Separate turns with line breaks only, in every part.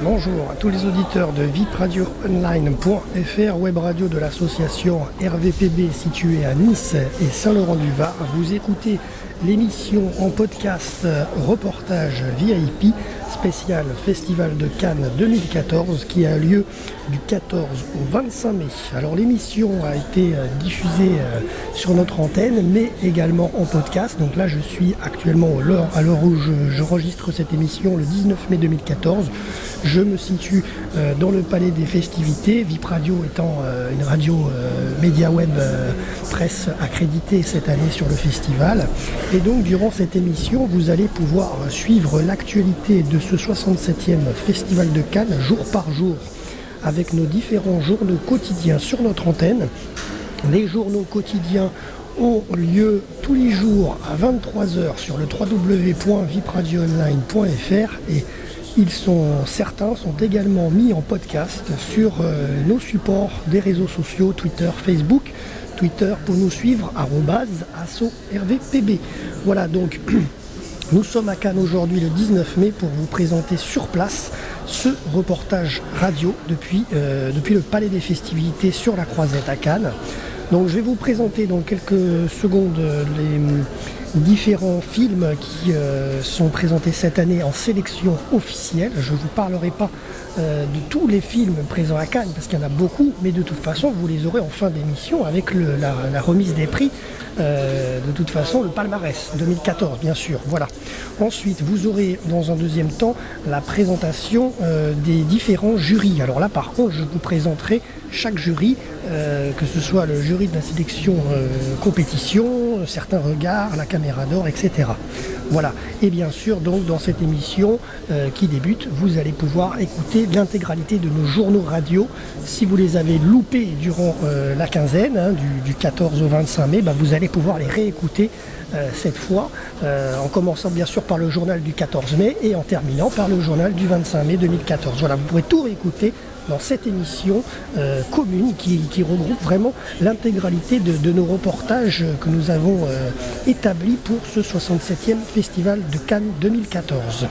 Bonjour à tous les auditeurs de vipradioonline.fr, web radio de l'association RVPB située à Nice et Saint-Laurent-du-Var. Vous écoutez l'émission en podcast reportage VIP spécial Festival de Cannes 2014 qui a lieu du 14 au 25 mai. Alors l'émission a été diffusée sur notre antenne mais également en podcast. Donc là je suis actuellement à l'heure où j'enregistre cette émission le 19 mai 2014. Je me situe dans le palais des festivités, VIP Radio étant une radio média web presse accréditée cette année sur le festival. Et donc durant cette émission, vous allez pouvoir suivre l'actualité de ce 67e Festival de Cannes jour par jour avec nos différents journaux quotidiens sur notre antenne. Les journaux quotidiens ont lieu tous les jours à 23h sur le www.vipradioonline.fr et certains sont également mis en podcast sur nos supports des réseaux sociaux, Twitter, Facebook. Twitter pour nous suivre, @ASSORVPB. Voilà donc, nous sommes à Cannes aujourd'hui le 19 mai pour vous présenter sur place ce reportage radio depuis le Palais des Festivités sur la Croisette à Cannes. Donc je vais vous présenter dans quelques secondes les différents films qui sont présentés cette année en sélection officielle. Je ne vous parlerai pas de tous les films présents à Cannes parce qu'il y en a beaucoup, mais de toute façon vous les aurez en fin d'émission avec la remise des prix. De toute façon le palmarès 2014 bien sûr, voilà. Ensuite vous aurez dans un deuxième temps la présentation des différents jurys. Alors là par contre je vous présenterai chaque jury, que ce soit le jury de la sélection compétition, certains regards, la caméra d'or, etc. Voilà. Et bien sûr donc dans cette émission qui débute, vous allez pouvoir écouter l'intégralité de nos journaux radio. Si vous les avez loupés durant la quinzaine, du 14 au 25 mai, vous allez pouvoir les réécouter cette fois, en commençant bien sûr par le journal du 14 mai et en terminant par le journal du 25 mai 2014. Voilà, vous pourrez tout réécouter dans cette émission commune qui regroupe vraiment l'intégralité de nos reportages que nous avons établis pour ce 67e Festival de Cannes 2014.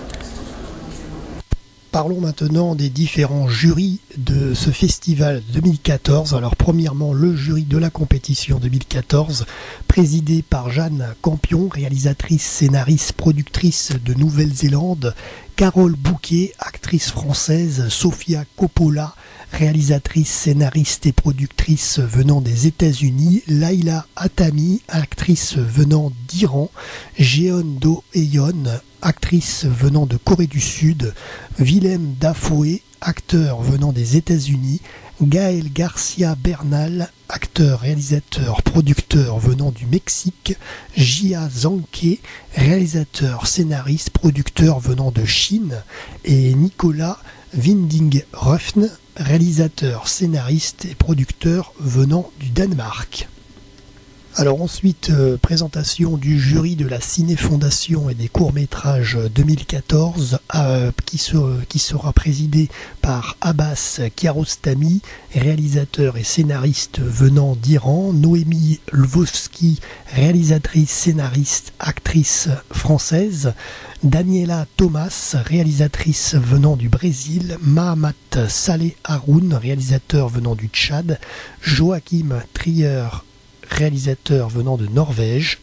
Parlons maintenant des différents jurys de ce festival 2014. Alors premièrement, le jury de la compétition 2014, présidé par Jeanne Campion, réalisatrice, scénariste, productrice de Nouvelle-Zélande, Carole Bouquet, actrice française, Sofia Coppola, réalisatrice, scénariste et productrice venant des États-Unis, Laila Hatami, actrice venant d'Iran, Jeon Do-Eun, actrice venant de Corée du Sud, Willem Dafoe, acteur venant des États-Unis, Gaël Garcia Bernal, acteur, réalisateur, producteur venant du Mexique, Jia Zhangke, réalisateur, scénariste, producteur venant de Chine, et Nicolas Winding Refn, réalisateur, scénariste et producteur venant du Danemark. Alors ensuite, présentation du jury de la Ciné-Fondation et des courts-métrages 2014 qui sera présidé par Abbas Kiarostami, réalisateur et scénariste venant d'Iran, Noémie Lvovsky, réalisatrice, scénariste, actrice française, Daniela Thomas, réalisatrice venant du Brésil, Mahamat Saleh Haroun, réalisateur venant du Tchad, Joachim Trier, réalisateur venant de Norvège.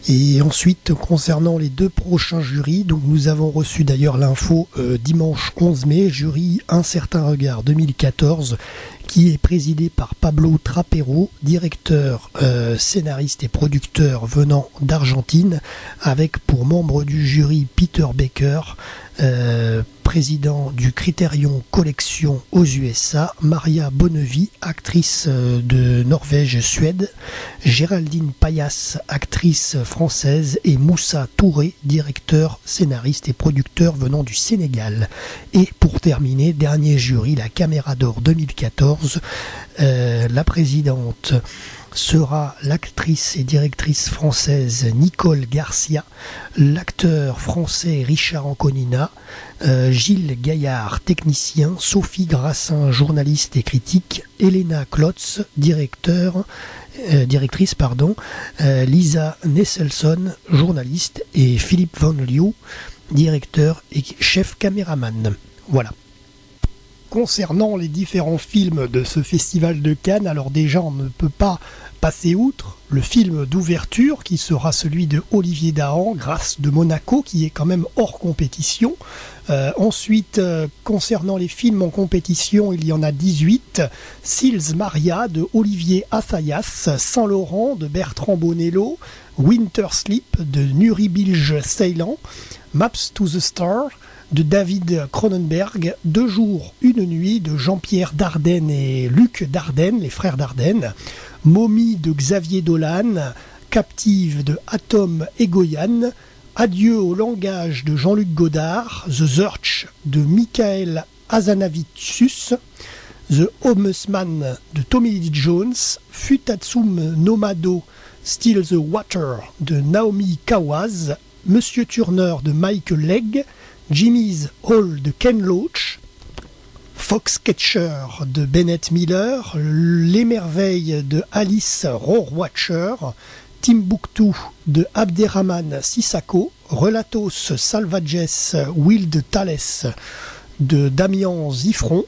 Et ensuite, concernant les deux prochains jurys, donc nous avons reçu d'ailleurs l'info dimanche 11 mai, jury Un certain regard 2014, qui est présidé par Pablo Trapero, directeur, scénariste et producteur venant d'Argentine, avec pour membre du jury Peter Baker, président du Criterion Collection aux USA, Maria Bonnevie, actrice de Norvège-Suède, Géraldine Payas, actrice française, et Moussa Touré, directeur, scénariste et producteur venant du Sénégal. Et pour terminer, dernier jury, la Caméra d'Or 2014, la présidente sera l'actrice et directrice française Nicole Garcia, l'acteur français Richard Anconina, Gilles Gaillard, technicien, Sophie Grassin, journaliste et critique, Elena Klotz, directrice, Lisa Nesselson, journaliste, et Philippe Van Liu, directeur et chef caméraman. Voilà. Concernant les différents films de ce festival de Cannes, alors déjà on ne peut pas passer outre le film d'ouverture qui sera celui de Olivier Dahan, Grâce de Monaco, qui est quand même hors compétition. Ensuite, concernant les films en compétition, il y en a 18. Sils Maria de Olivier Assayas, Saint-Laurent de Bertrand Bonello, Winter Sleep de Nuri Bilge Ceylan, Maps to the Star de David Cronenberg, 2 jours, 1 nuit de Jean-Pierre Dardenne et Luc Dardenne, les frères Dardenne, Momie de Xavier Dolan, Captive de Atom Egoyan, Adieu au langage de Jean-Luc Godard, The Search de Michael Hazanavicius, The Homesman de Tommy Lee Jones, Futatsum Nomado, Still the Water de Naomi Kawase, Monsieur Turner de Michael Legg, Jimmy's Hall de Ken Loach, Foxcatcher de Bennett Miller, Les Merveilles de Alice Rohrwacher, Timbuktu de Abderrahman Sissako, Relatos Salvajes Wild Thales de Damian Ziffron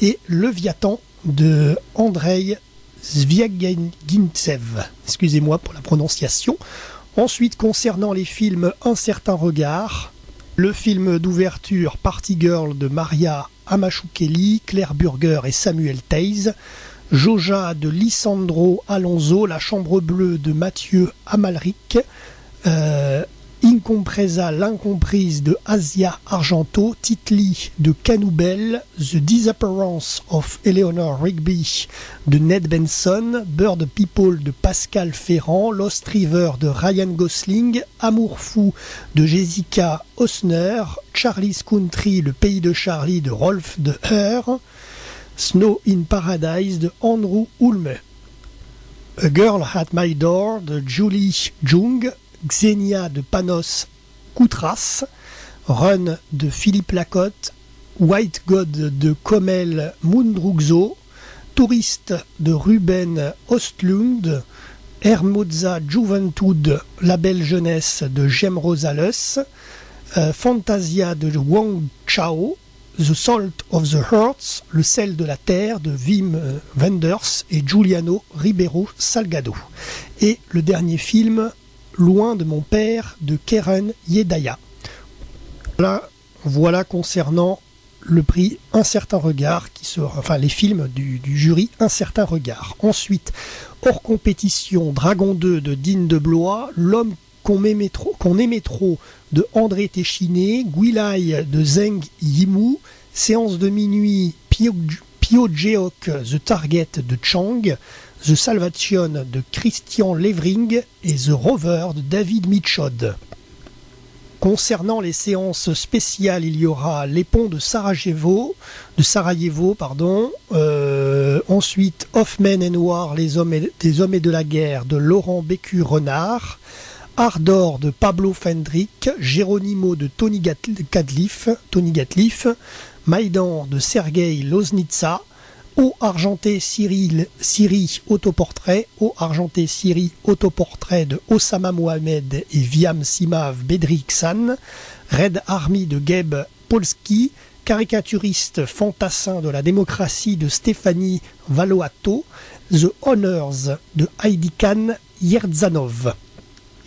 et Leviathan de Andrei Zviagintsev. Excusez-moi pour la prononciation. Ensuite, concernant les films Un certain regard, le film d'ouverture Party Girl de Maria Amachukeli, Claire Burger et Samuel Taze, Joja de Lisandro Alonso, La Chambre Bleue de Mathieu Amalric, Incompresa l'incomprise de Asia Argento, Titli de Canoubel, The Disappearance of Eleanor Rigby de Ned Benson, Bird People de Pascal Ferrand, Lost River de Ryan Gosling, Amour fou de Jessica Osner, Charlie's Country, Le pays de Charlie de Rolf de Heer, Snow in Paradise de Andrew Ulme, A Girl at My Door de Julie Jung, Xenia de Panos Koutras, Run de Philippe Lacotte, White God de Komel Mundrugzo, Touriste de Ruben Ostlund, Hermosa Juventud, La belle jeunesse de Jem Rosales, Fantasia de Wang Chao, The Salt of the Hearts, Le sel de la terre de Wim Wenders et Giuliano Ribeiro Salgado. Et le dernier film, Loin de mon père de Keren Yedaya. Voilà concernant le prix Un certain regard, qui sera, enfin les films du jury Un certain regard. Ensuite, hors compétition, Dragon 2 de Dean de Blois, L'homme qu'on aimait trop de André Téchiné, Guilai de Zheng Yimou, Séance de minuit, Pio Geok, The Target de Chang, The Salvation de Christian Levering et The Rover de David Mitchod. Concernant les séances spéciales, il y aura Les ponts de Sarajevo, ensuite Of Men and War, des hommes et de la guerre de Laurent Bécu-Renard, Ardor de Pablo Fendrick, Geronimo de Tony Gatliff, Maïdan de Sergei Loznitsa, Eau argentée Syrie autoportrait, Eau argentée Syrie autoportrait de Osama Mohamed et Viam Simav Bedriksan, Red Army de Gabe Polski, Caricaturiste fantassin de la démocratie de Stéphanie Valoato, The Honors de Heidi Khan Yerdzanov.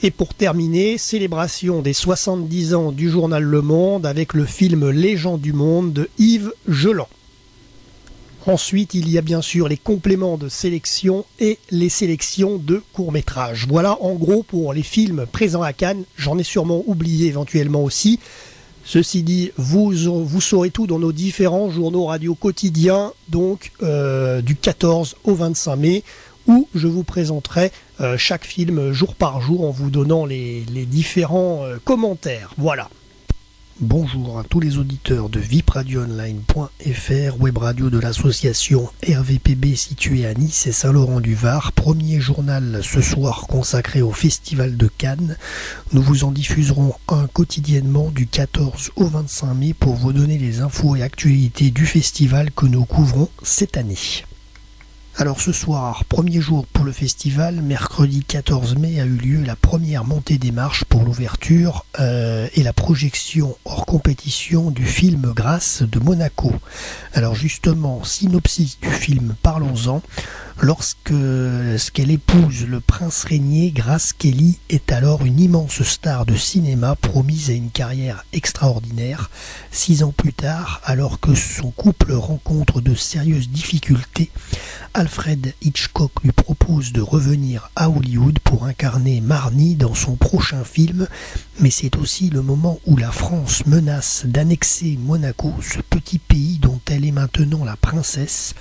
Et pour terminer, célébration des 70 ans du journal Le Monde avec le film Les gens du monde de Yves Geland. Ensuite, il y a bien sûr les compléments de sélection et les sélections de courts-métrages. Voilà en gros pour les films présents à Cannes. J'en ai sûrement oublié éventuellement aussi. Ceci dit, vous saurez tout dans nos différents journaux radio quotidiens, donc du 14 au 25 mai, où je vous présenterai chaque film jour par jour en vous donnant les différents commentaires. Voilà. Bonjour à tous les auditeurs de vipradioonline.fr, web radio de l'association RVPB située à Nice et Saint-Laurent-du-Var. Premier journal ce soir consacré au Festival de Cannes. Nous vous en diffuserons un quotidiennement du 14 au 25 mai pour vous donner les infos et actualités du festival que nous couvrons cette année. Alors ce soir, premier jour pour le festival, mercredi 14 mai a eu lieu la première montée des marches pour l'ouverture et la projection hors compétition du film Grâce de Monaco. Alors justement, synopsis du film, parlons-en. Lorsqu'elle épouse le prince régnier, Grace Kelly est alors une immense star de cinéma promise à une carrière extraordinaire. 6 ans plus tard, alors que son couple rencontre de sérieuses difficultés, Alfred Hitchcock lui propose de revenir à Hollywood pour incarner Marnie dans son prochain film, mais c'est aussi le moment où la France menace d'annexer Monaco, ce petit pays dont elle est maintenant la princesse.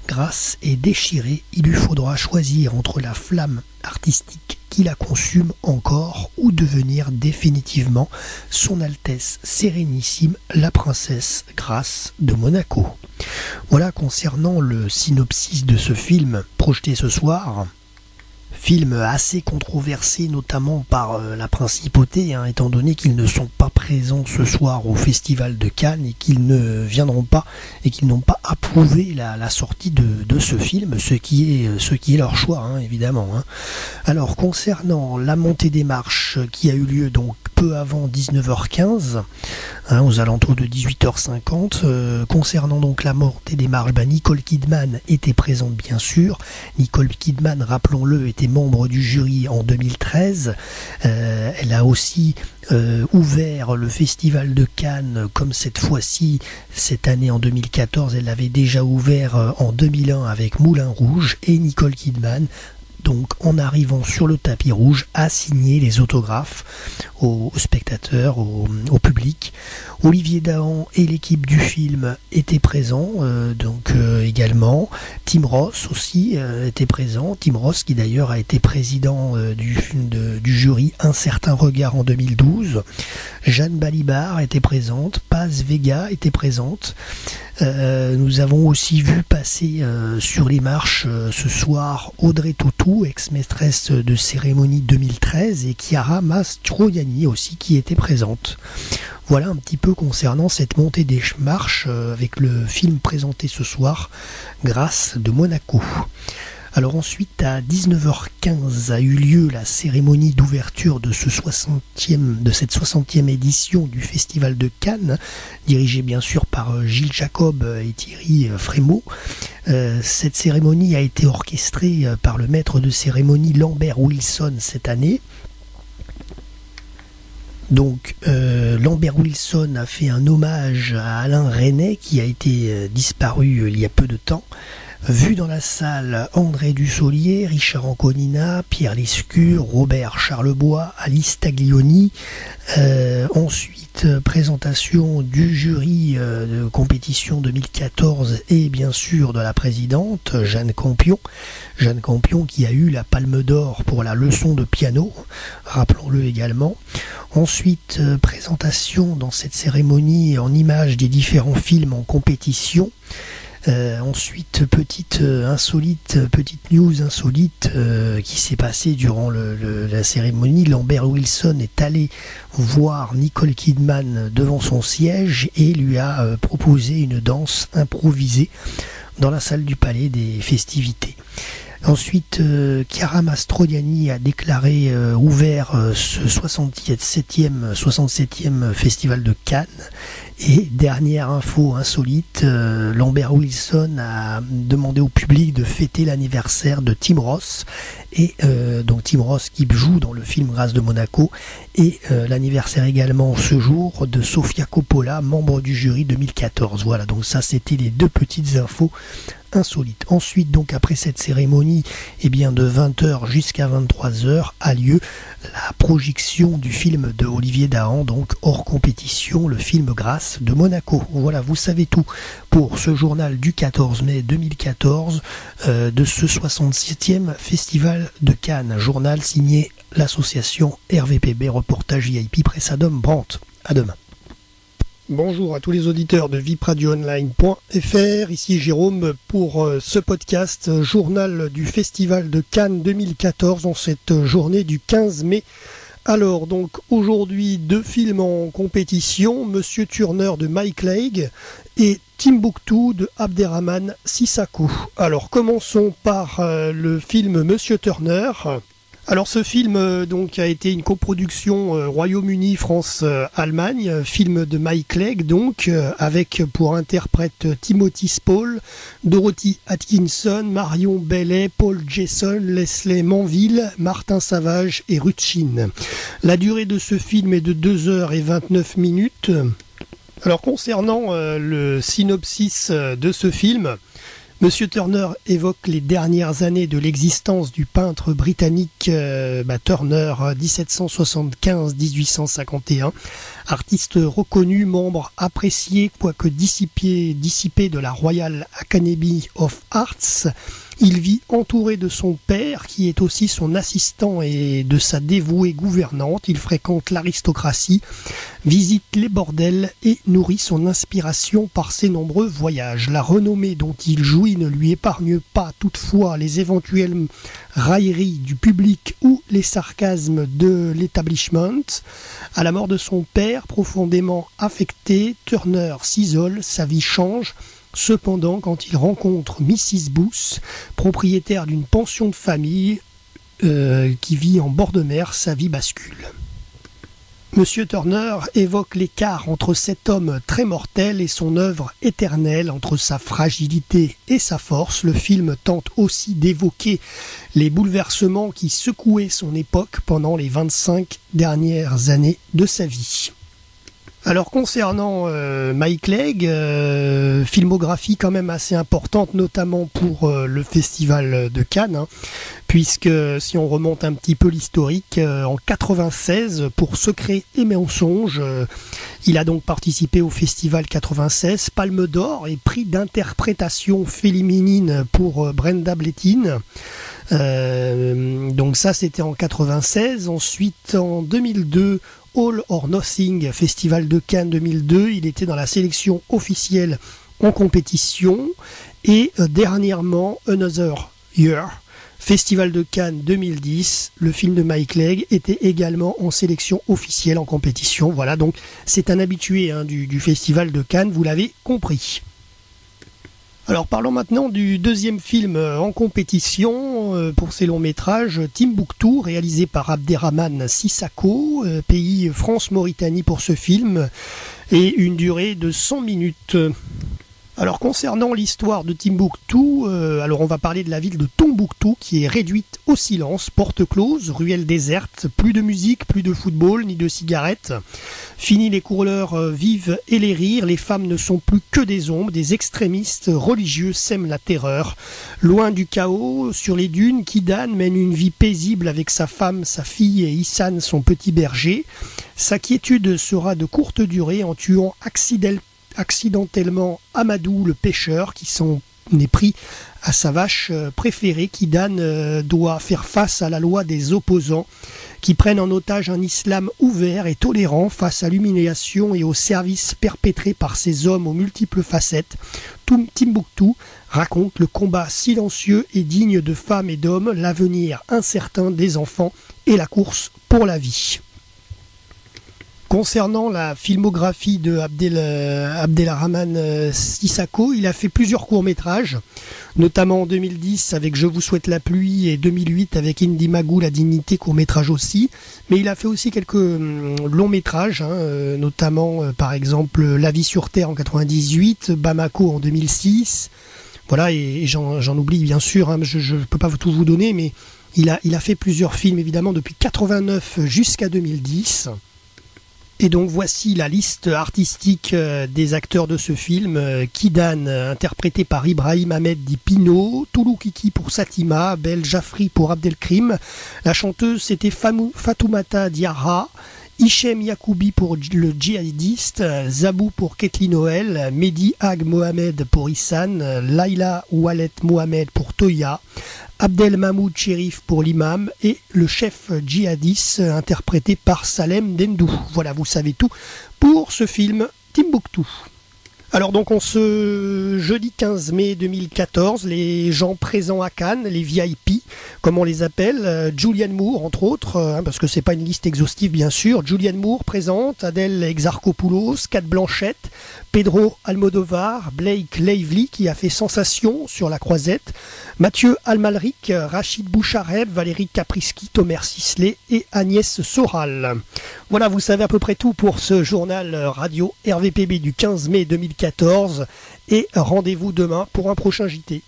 Grace est déchirée, il lui faudra choisir entre la flamme artistique qui la consume encore ou devenir définitivement son Altesse Sérénissime, la princesse Grace de Monaco. Voilà concernant le synopsis de ce film projeté ce soir. Film assez controversé notamment par la principauté, étant donné qu'ils ne sont pas présents ce soir au Festival de Cannes et qu'ils ne viendront pas et qu'ils n'ont pas approuvé la sortie de ce film, ce qui est leur choix évidemment. Alors concernant la montée des marches qui a eu lieu donc peu avant 19h15, aux alentours de 18h50, concernant donc la montée des marches, Nicole Kidman était présente bien sûr. Nicole Kidman, rappelons-le, était membre du jury en 2013. Elle a aussi ouvert le Festival de Cannes, comme cette fois-ci, cette année en 2014, elle l'avait déjà ouvert en 2001 avec Moulin Rouge, et Nicole Kidman, donc en arrivant sur le tapis rouge, a signé les autographes aux spectateurs, au public. Olivier Dahan et l'équipe du film étaient présents, également. Tim Ross aussi était présent. Tim Ross qui d'ailleurs a été président du jury Un certain regard en 2012. Jeanne Balibar était présente. Paz Vega était présente. Nous avons aussi vu passer sur les marches ce soir Audrey Tautou, ex-maîtresse de cérémonie 2013, et Chiara Mastroianni aussi qui était présente. Voilà un petit peu concernant cette montée des marches avec le film présenté ce soir, Grâce de Monaco. Alors ensuite, à 19h15 a eu lieu la cérémonie d'ouverture de cette 60e édition du Festival de Cannes, dirigée bien sûr par Gilles Jacob et Thierry Frémaux. Cette cérémonie a été orchestrée par le maître de cérémonie Lambert Wilson cette année. Donc Lambert Wilson a fait un hommage à Alain Resnais qui a été disparu il y a peu de temps. Vu dans la salle, André Dussolier, Richard Anconina, Pierre Lescure, Robert Charlebois, Alice Taglioni. Ensuite, présentation du jury de compétition 2014 et bien sûr de la présidente, Jeanne Campion. Jeanne Campion qui a eu la Palme d'Or pour la leçon de piano, rappelons-le également. Ensuite, présentation dans cette cérémonie en images des différents films en compétition. Ensuite, petite news insolite qui s'est passée durant la cérémonie. Lambert Wilson est allé voir Nicole Kidman devant son siège et lui a proposé une danse improvisée dans la salle du palais des festivités. Ensuite, Chiara Mastroianni a déclaré ouvert ce 67e Festival de Cannes. Et dernière info insolite, Lambert Wilson a demandé au public de fêter l'anniversaire de Tim Ross. Et donc Tim Ross qui joue dans le film Grâce de Monaco. Et l'anniversaire également ce jour de Sofia Coppola, membre du jury 2014. Voilà, donc ça c'était les deux petites infos insolite. Ensuite, donc après cette cérémonie, de 20h jusqu'à 23h a lieu la projection du film de Olivier Dahan, donc hors compétition, le film Grâce de Monaco. Voilà, vous savez tout pour ce journal du 14 mai 2014 de ce 67e Festival de Cannes. Journal signé l'association RVPB, reportage VIP Pressadom Brandt. À demain. Bonjour à tous les auditeurs de vipradioonline.fr, ici Jérôme pour ce podcast journal du Festival de Cannes 2014 en cette journée du 15 mai. Alors donc aujourd'hui 2 films en compétition, Monsieur Turner de Mike Leigh et Timbuktu de Abderrahmane Sissako. Alors commençons par le film Monsieur Turner. Alors ce film donc a été une coproduction Royaume-Uni, France, Allemagne, film de Mike Leigh donc avec pour interprète Timothy Spall, Dorothy Atkinson, Marion Bailey, Paul Jason, Leslie Manville, Martin Savage et Ruth Sheen. La durée de ce film est de 2h29. Alors concernant le synopsis de ce film, Monsieur Turner évoque les dernières années de l'existence du peintre britannique Turner 1775-1851, artiste reconnu, membre apprécié quoique dissipé de la Royal Academy of Arts. Il vit entouré de son père, qui est aussi son assistant, et de sa dévouée gouvernante. Il fréquente l'aristocratie, visite les bordels et nourrit son inspiration par ses nombreux voyages. La renommée dont il jouit ne lui épargne pas toutefois les éventuelles railleries du public ou les sarcasmes de l'établissement. À la mort de son père, profondément affecté, Turner s'isole, sa vie change. Cependant, quand il rencontre Mrs. Booth, propriétaire d'une pension de famille qui vit en bord de mer, sa vie bascule. Monsieur Turner évoque l'écart entre cet homme très mortel et son œuvre éternelle, entre sa fragilité et sa force. Le film tente aussi d'évoquer les bouleversements qui secouaient son époque pendant les 25 dernières années de sa vie. Alors concernant Mike Leigh, filmographie quand même assez importante, notamment pour le Festival de Cannes, puisque si on remonte un petit peu l'historique, en 96, pour Secret et mensonges, il a donc participé au Festival 96, Palme d'Or et prix d'interprétation féminine pour Brenda Blethyn. Donc ça c'était en 96. Ensuite en 2002, All or Nothing, Festival de Cannes 2002, il était dans la sélection officielle en compétition. Et dernièrement, Another Year, Festival de Cannes 2010, le film de Mike Leigh était également en sélection officielle en compétition. Voilà, donc c'est un habitué du Festival de Cannes, vous l'avez compris. Alors parlons maintenant du deuxième film en compétition pour ces longs métrages, Timbuktu, réalisé par Abderrahmane Sissako, pays France-Mauritanie pour ce film, et une durée de 100 minutes. Alors concernant l'histoire de Timbuktu, alors on va parler de la ville de Tombouctou qui est réduite au silence, porte close, ruelle déserte, plus de musique, plus de football, ni de cigarettes. Fini les couleurs vives et les rires, les femmes ne sont plus que des ombres, des extrémistes religieux sèment la terreur. Loin du chaos, sur les dunes, Kidan mène une vie paisible avec sa femme, sa fille et Issan, son petit berger. Sa quiétude sera de courte durée en tuant accidentellement Amadou le pêcheur qui s'en est pris à sa vache préférée. Kidan doit faire face à la loi des opposants qui prennent en otage un islam ouvert et tolérant face à l'humiliation et au service perpétré par ces hommes aux multiples facettes. Timbuktu raconte le combat silencieux et digne de femmes et d'hommes, l'avenir incertain des enfants et la course pour la vie. Concernant la filmographie de Abderrahmane Sissako, il a fait plusieurs courts-métrages, notamment en 2010 avec Je vous souhaite la pluie et 2008 avec Indy Magou, La dignité, court-métrage aussi. Mais il a fait aussi quelques longs-métrages, notamment par exemple La vie sur Terre en 98, Bamako en 2006. Voilà, et j'en oublie bien sûr, je ne peux pas tout vous donner, mais il a fait plusieurs films évidemment depuis 89 jusqu'à 2010. Et donc voici la liste artistique des acteurs de ce film. Kidan, interprété par Ibrahim Ahmed Di Pino, Toulou Kiki pour Satima, Bel Jafri pour Abdelkrim. La chanteuse c'était Fatoumata Diarra, Hichem Yacoubi pour le djihadiste, Zabou pour Ketli Noël, Mehdi Ag Mohamed pour Issan, Laila Oualet Mohamed pour Toya, Abdel Mahmoud Cherif pour l'imam et le chef djihadiste interprété par Salem Dendou. Voilà, vous savez tout pour ce film Timbuktu. Alors donc on se jeudi 15 mai 2014, les gens présents à Cannes, les VIP, comme on les appelle, Julianne Moore entre autres, parce que c'est pas une liste exhaustive bien sûr, Julianne Moore présente, Adèle Exarchopoulos, Cate Blanchett, Pedro Almodovar, Blake Lively qui a fait sensation sur La Croisette, Mathieu Almalric, Rachid Bouchareb, Valérie Caprisky, Thomas Sisley et Agnès Soral. Voilà, vous savez à peu près tout pour ce journal radio RVPB du 15 mai 2014 et rendez-vous demain pour un prochain JT.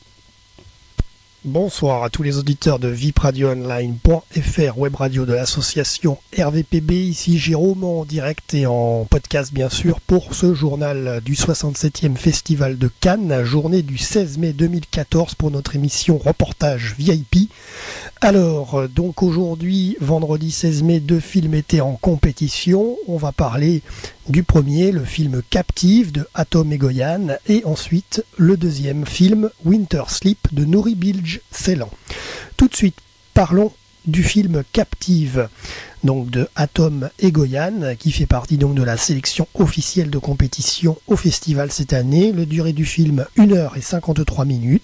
Bonsoir à tous les auditeurs de vipradioonline.fr, web radio de l'association RVPB, ici Jérôme en direct et en podcast bien sûr pour ce journal du 67e Festival de Cannes, journée du 16 mai 2014 pour notre émission reportage VIP. Alors, donc aujourd'hui, vendredi 16 mai, 2 films étaient en compétition. On va parler du premier, le film Captive de Atom Egoyan, et ensuite le deuxième film Winter Sleep de Nouri Bilge Ceylan. Tout de suite, parlons du film Captive, donc de Atom Egoyan, qui fait partie donc de la sélection officielle de compétition au festival cette année. La durée du film 1h53.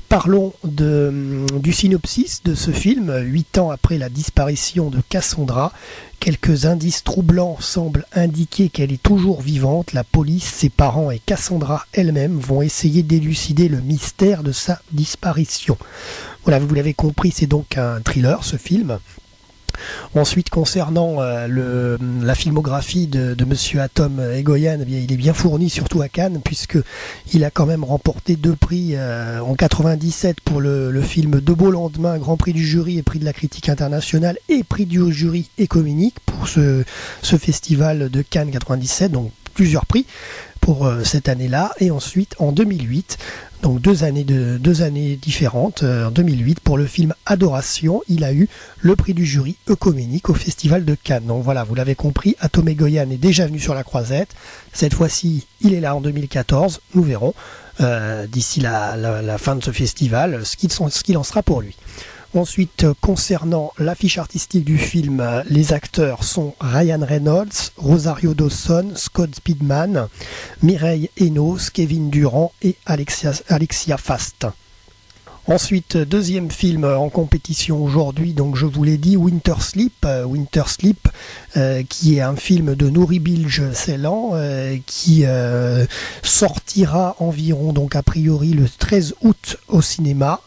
Parlons du synopsis de ce film. 8 ans après la disparition de Cassandra, quelques indices troublants semblent indiquer qu'elle est toujours vivante. La police, ses parents et Cassandra elle-même vont essayer d'élucider le mystère de sa disparition. Voilà, vous l'avez compris, c'est donc un thriller ce film. Ensuite, concernant la filmographie de Monsieur Atom Egoyan, eh bien, il est bien fourni, surtout à Cannes, puisqu'il a quand même remporté 2 prix en 97 pour le film De beaux lendemains, Grand Prix du jury et Prix de la critique internationale et Prix du jury économique pour ce festival de Cannes 97, donc plusieurs prix pour cette année-là. Et ensuite, en 2008, donc deux années différentes. En 2008, pour le film Adoration, il a eu le prix du jury œcuménique au Festival de Cannes. Donc voilà, vous l'avez compris, Atom Egoyan est déjà venu sur la croisette. Cette fois-ci, il est là en 2014. Nous verrons d'ici la fin de ce festival ce qu'il en sera pour lui. Ensuite, concernant l'affiche artistique du film, les acteurs sont Ryan Reynolds, Rosario Dawson, Scott Speedman, Mireille Enos, Kevin Durand et Alexia Fast. Ensuite, deuxième film en compétition aujourd'hui, donc je vous l'ai dit, Winter Sleep, qui est un film de Nouri Bilge Ceylan, qui sortira environ, donc a priori le 13 août au cinéma.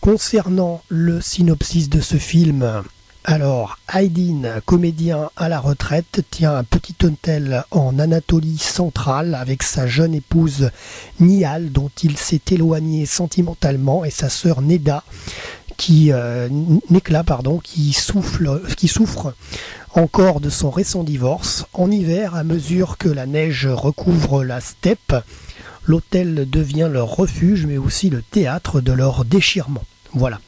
Concernant le synopsis de ce film, alors Aydin, comédien à la retraite, tient un petit hôtel en Anatolie centrale avec sa jeune épouse Nihal, dont il s'est éloigné sentimentalement, et sa sœur Nekla, qui souffre encore de son récent divorce. En hiver, à mesure que la neige recouvre la steppe, l'hôtel devient leur refuge, mais aussi le théâtre de leur déchirement. Voilà.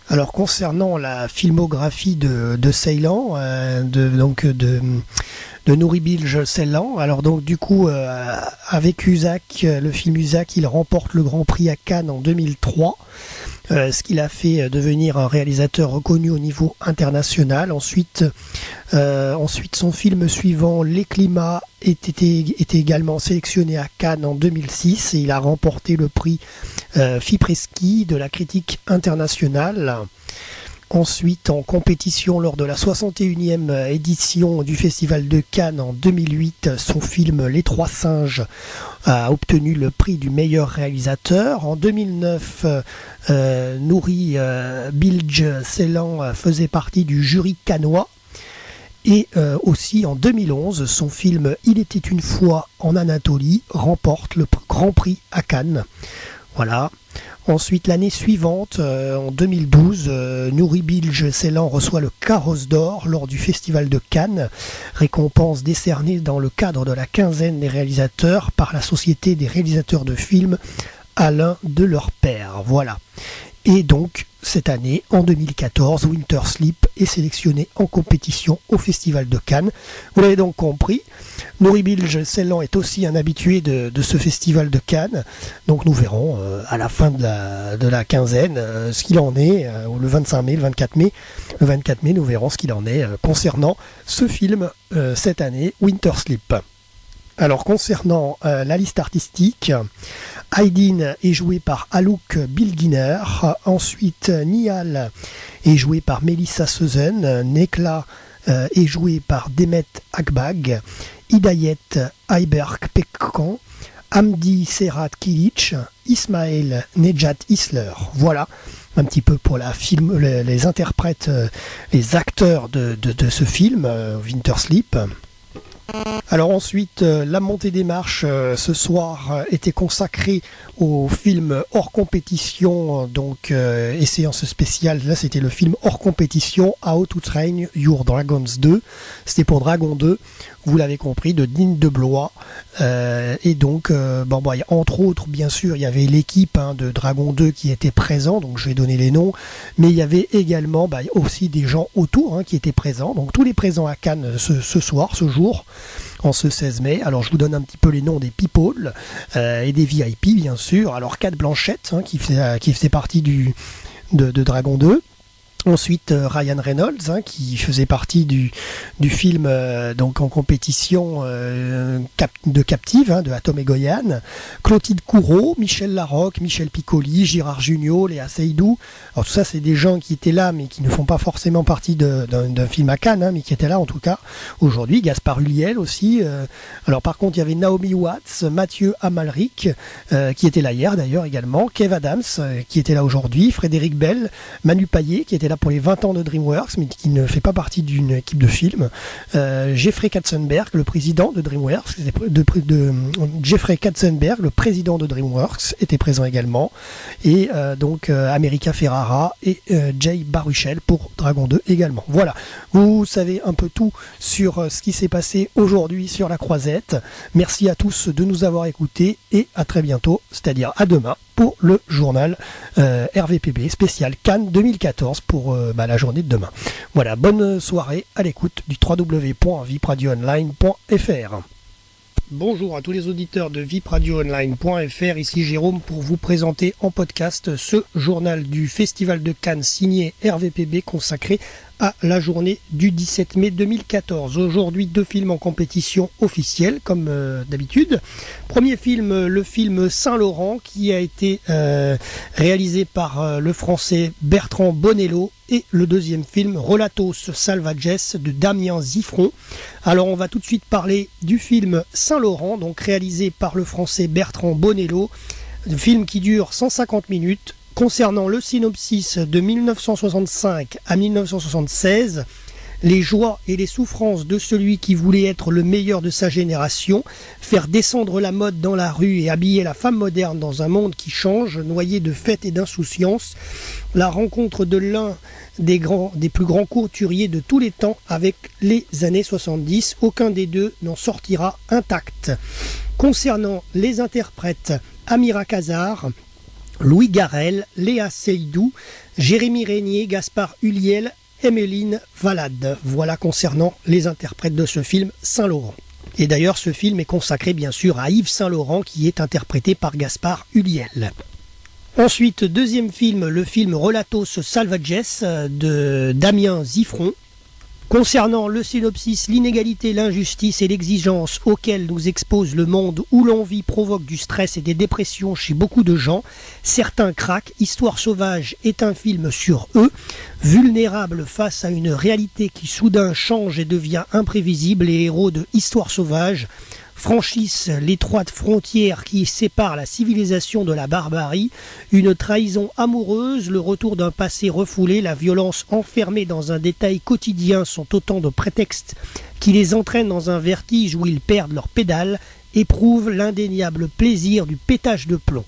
Alors concernant la filmographie de Ceylan, de Nouri Bilge Ceylan, alors donc du coup avec Usac, le film Usac, il remporte le Grand Prix à Cannes en 2003. Ce qui l'a fait devenir un réalisateur reconnu au niveau international. Ensuite, son film suivant, Les Climats, était également sélectionné à Cannes en 2006 et il a remporté le prix Fipreschi de la critique internationale. Ensuite, en compétition lors de la 61e édition du Festival de Cannes en 2008, son film Les Trois Singes a obtenu le prix du meilleur réalisateur. En 2009, Nouri Bilge Ceylan faisait partie du jury cannois. Et aussi en 2011, son film Il était une fois en Anatolie remporte le Grand Prix à Cannes. Voilà. Ensuite, l'année suivante, en 2012, Nouri Bilge Ceylan reçoit le Carrosse d'Or lors du Festival de Cannes, récompense décernée dans le cadre de la quinzaine des réalisateurs par la Société des réalisateurs de films Alain de leur père. Voilà. Et donc, cette année, en 2014, Winter Sleep est sélectionné en compétition au Festival de Cannes. Vous l'avez donc compris, Nouri Bilge Ceylan est aussi un habitué de ce Festival de Cannes. Donc nous verrons à la fin de la quinzaine ce qu'il en est, le 25 mai, le 24 mai. Le 24 mai, nous verrons ce qu'il en est concernant ce film cette année, Winter Sleep. Alors concernant la liste artistique, Aydin est joué par Alouk Bilginer, ensuite Nihal est joué par Melissa Susan, Nekla est joué par Demet Akbag, Hidayet Ayberk Pekkan, Hamdi Serhat Kilic, Ismaël Nejat Isler. Voilà un petit peu pour les interprètes, les acteurs de ce film, Winter Sleep. Alors ensuite, la montée des marches ce soir était consacrée au film hors compétition, donc et séance spéciale. Là, c'était le film hors compétition, How to Train Your Dragons 2. C'était pour Dragon 2, vous l'avez compris, de Dean de Blois. Et donc, entre autres, bien sûr, il y avait l'équipe de Dragon 2 qui était présent, donc je vais donner les noms, mais il y avait également aussi des gens autour qui étaient présents, donc tous les présents à Cannes ce soir, ce jour, en ce 16 mai. Alors je vous donne un petit peu les noms des people et des VIP, bien sûr. Alors Cate Blanchett, qui faisait partie de Dragon 2. Ensuite, Ryan Reynolds, qui faisait partie du film donc en compétition de Captive, de Atom et Goyan. Clotilde Courreau, Michel Larocque, Michel Piccoli, Gérard Jugnot, Léa Seydoux. Alors tout ça, c'est des gens qui étaient là, mais qui ne font pas forcément partie d'un film à Cannes, mais qui étaient là en tout cas aujourd'hui. Gaspard Ulliel aussi. Alors par contre, il y avait Naomi Watts, Mathieu Amalric, qui était là hier d'ailleurs également. Kev Adams, qui était là aujourd'hui. Frédéric Bell, Manu Payet, qui était là pour les 20 ans de DreamWorks, mais qui ne fait pas partie d'une équipe de film. Jeffrey Katzenberg, le président de DreamWorks, Jeffrey Katzenberg, le président de DreamWorks, était présent également. Et donc America Ferrara et Jay Baruchel pour Dragon 2 également. Voilà, vous savez un peu tout sur ce qui s'est passé aujourd'hui sur la Croisette. Merci à tous de nous avoir écoutés et à très bientôt, c'est-à-dire à demain, pour le journal RVPB spécial Cannes 2014 pour la journée de demain. Voilà, bonne soirée à l'écoute du www.vipradioonline.fr. Bonjour à tous les auditeurs de vipradioonline.fr, ici Jérôme pour vous présenter en podcast ce journal du Festival de Cannes signé RVPB consacré à la journée du 17 mai 2014. Aujourd'hui, 2 films en compétition officielle, comme d'habitude. Premier film, le film Saint-Laurent, qui a été réalisé par le français Bertrand Bonello, et le deuxième film, Relatos Salvajes, de Damien Ziffron. Alors, on va tout de suite parler du film Saint-Laurent, donc réalisé par le français Bertrand Bonello, un film qui dure 150 minutes, concernant le synopsis de 1965 à 1976, les joies et les souffrances de celui qui voulait être le meilleur de sa génération, faire descendre la mode dans la rue et habiller la femme moderne dans un monde qui change, noyé de fêtes et d'insouciance, la rencontre de l'un des plus grands couturiers de tous les temps avec les années 70, aucun des deux n'en sortira intact. Concernant les interprètes, Amira Kazar, Louis Garrel, Léa Seydoux, Jérémy Régnier, Gaspard Ulliel, Emmeline Valade. Voilà concernant les interprètes de ce film Saint-Laurent. Et d'ailleurs, ce film est consacré bien sûr à Yves Saint-Laurent qui est interprété par Gaspard Ulliel. Ensuite, deuxième film, le film Relatos Salvajes de Damien Ziffron. Concernant le synopsis, l'inégalité, l'injustice et l'exigence auxquelles nous expose le monde où l'envie provoque du stress et des dépressions chez beaucoup de gens, certains craquent. Histoire sauvage est un film sur eux, vulnérables face à une réalité qui soudain change et devient imprévisible. Les héros de Histoire sauvage franchissent l'étroite frontière qui sépare la civilisation de la barbarie, une trahison amoureuse, le retour d'un passé refoulé, la violence enfermée dans un détail quotidien sont autant de prétextes qui les entraînent dans un vertige où ils perdent leurs pédales, éprouvent l'indéniable plaisir du pétage de plomb.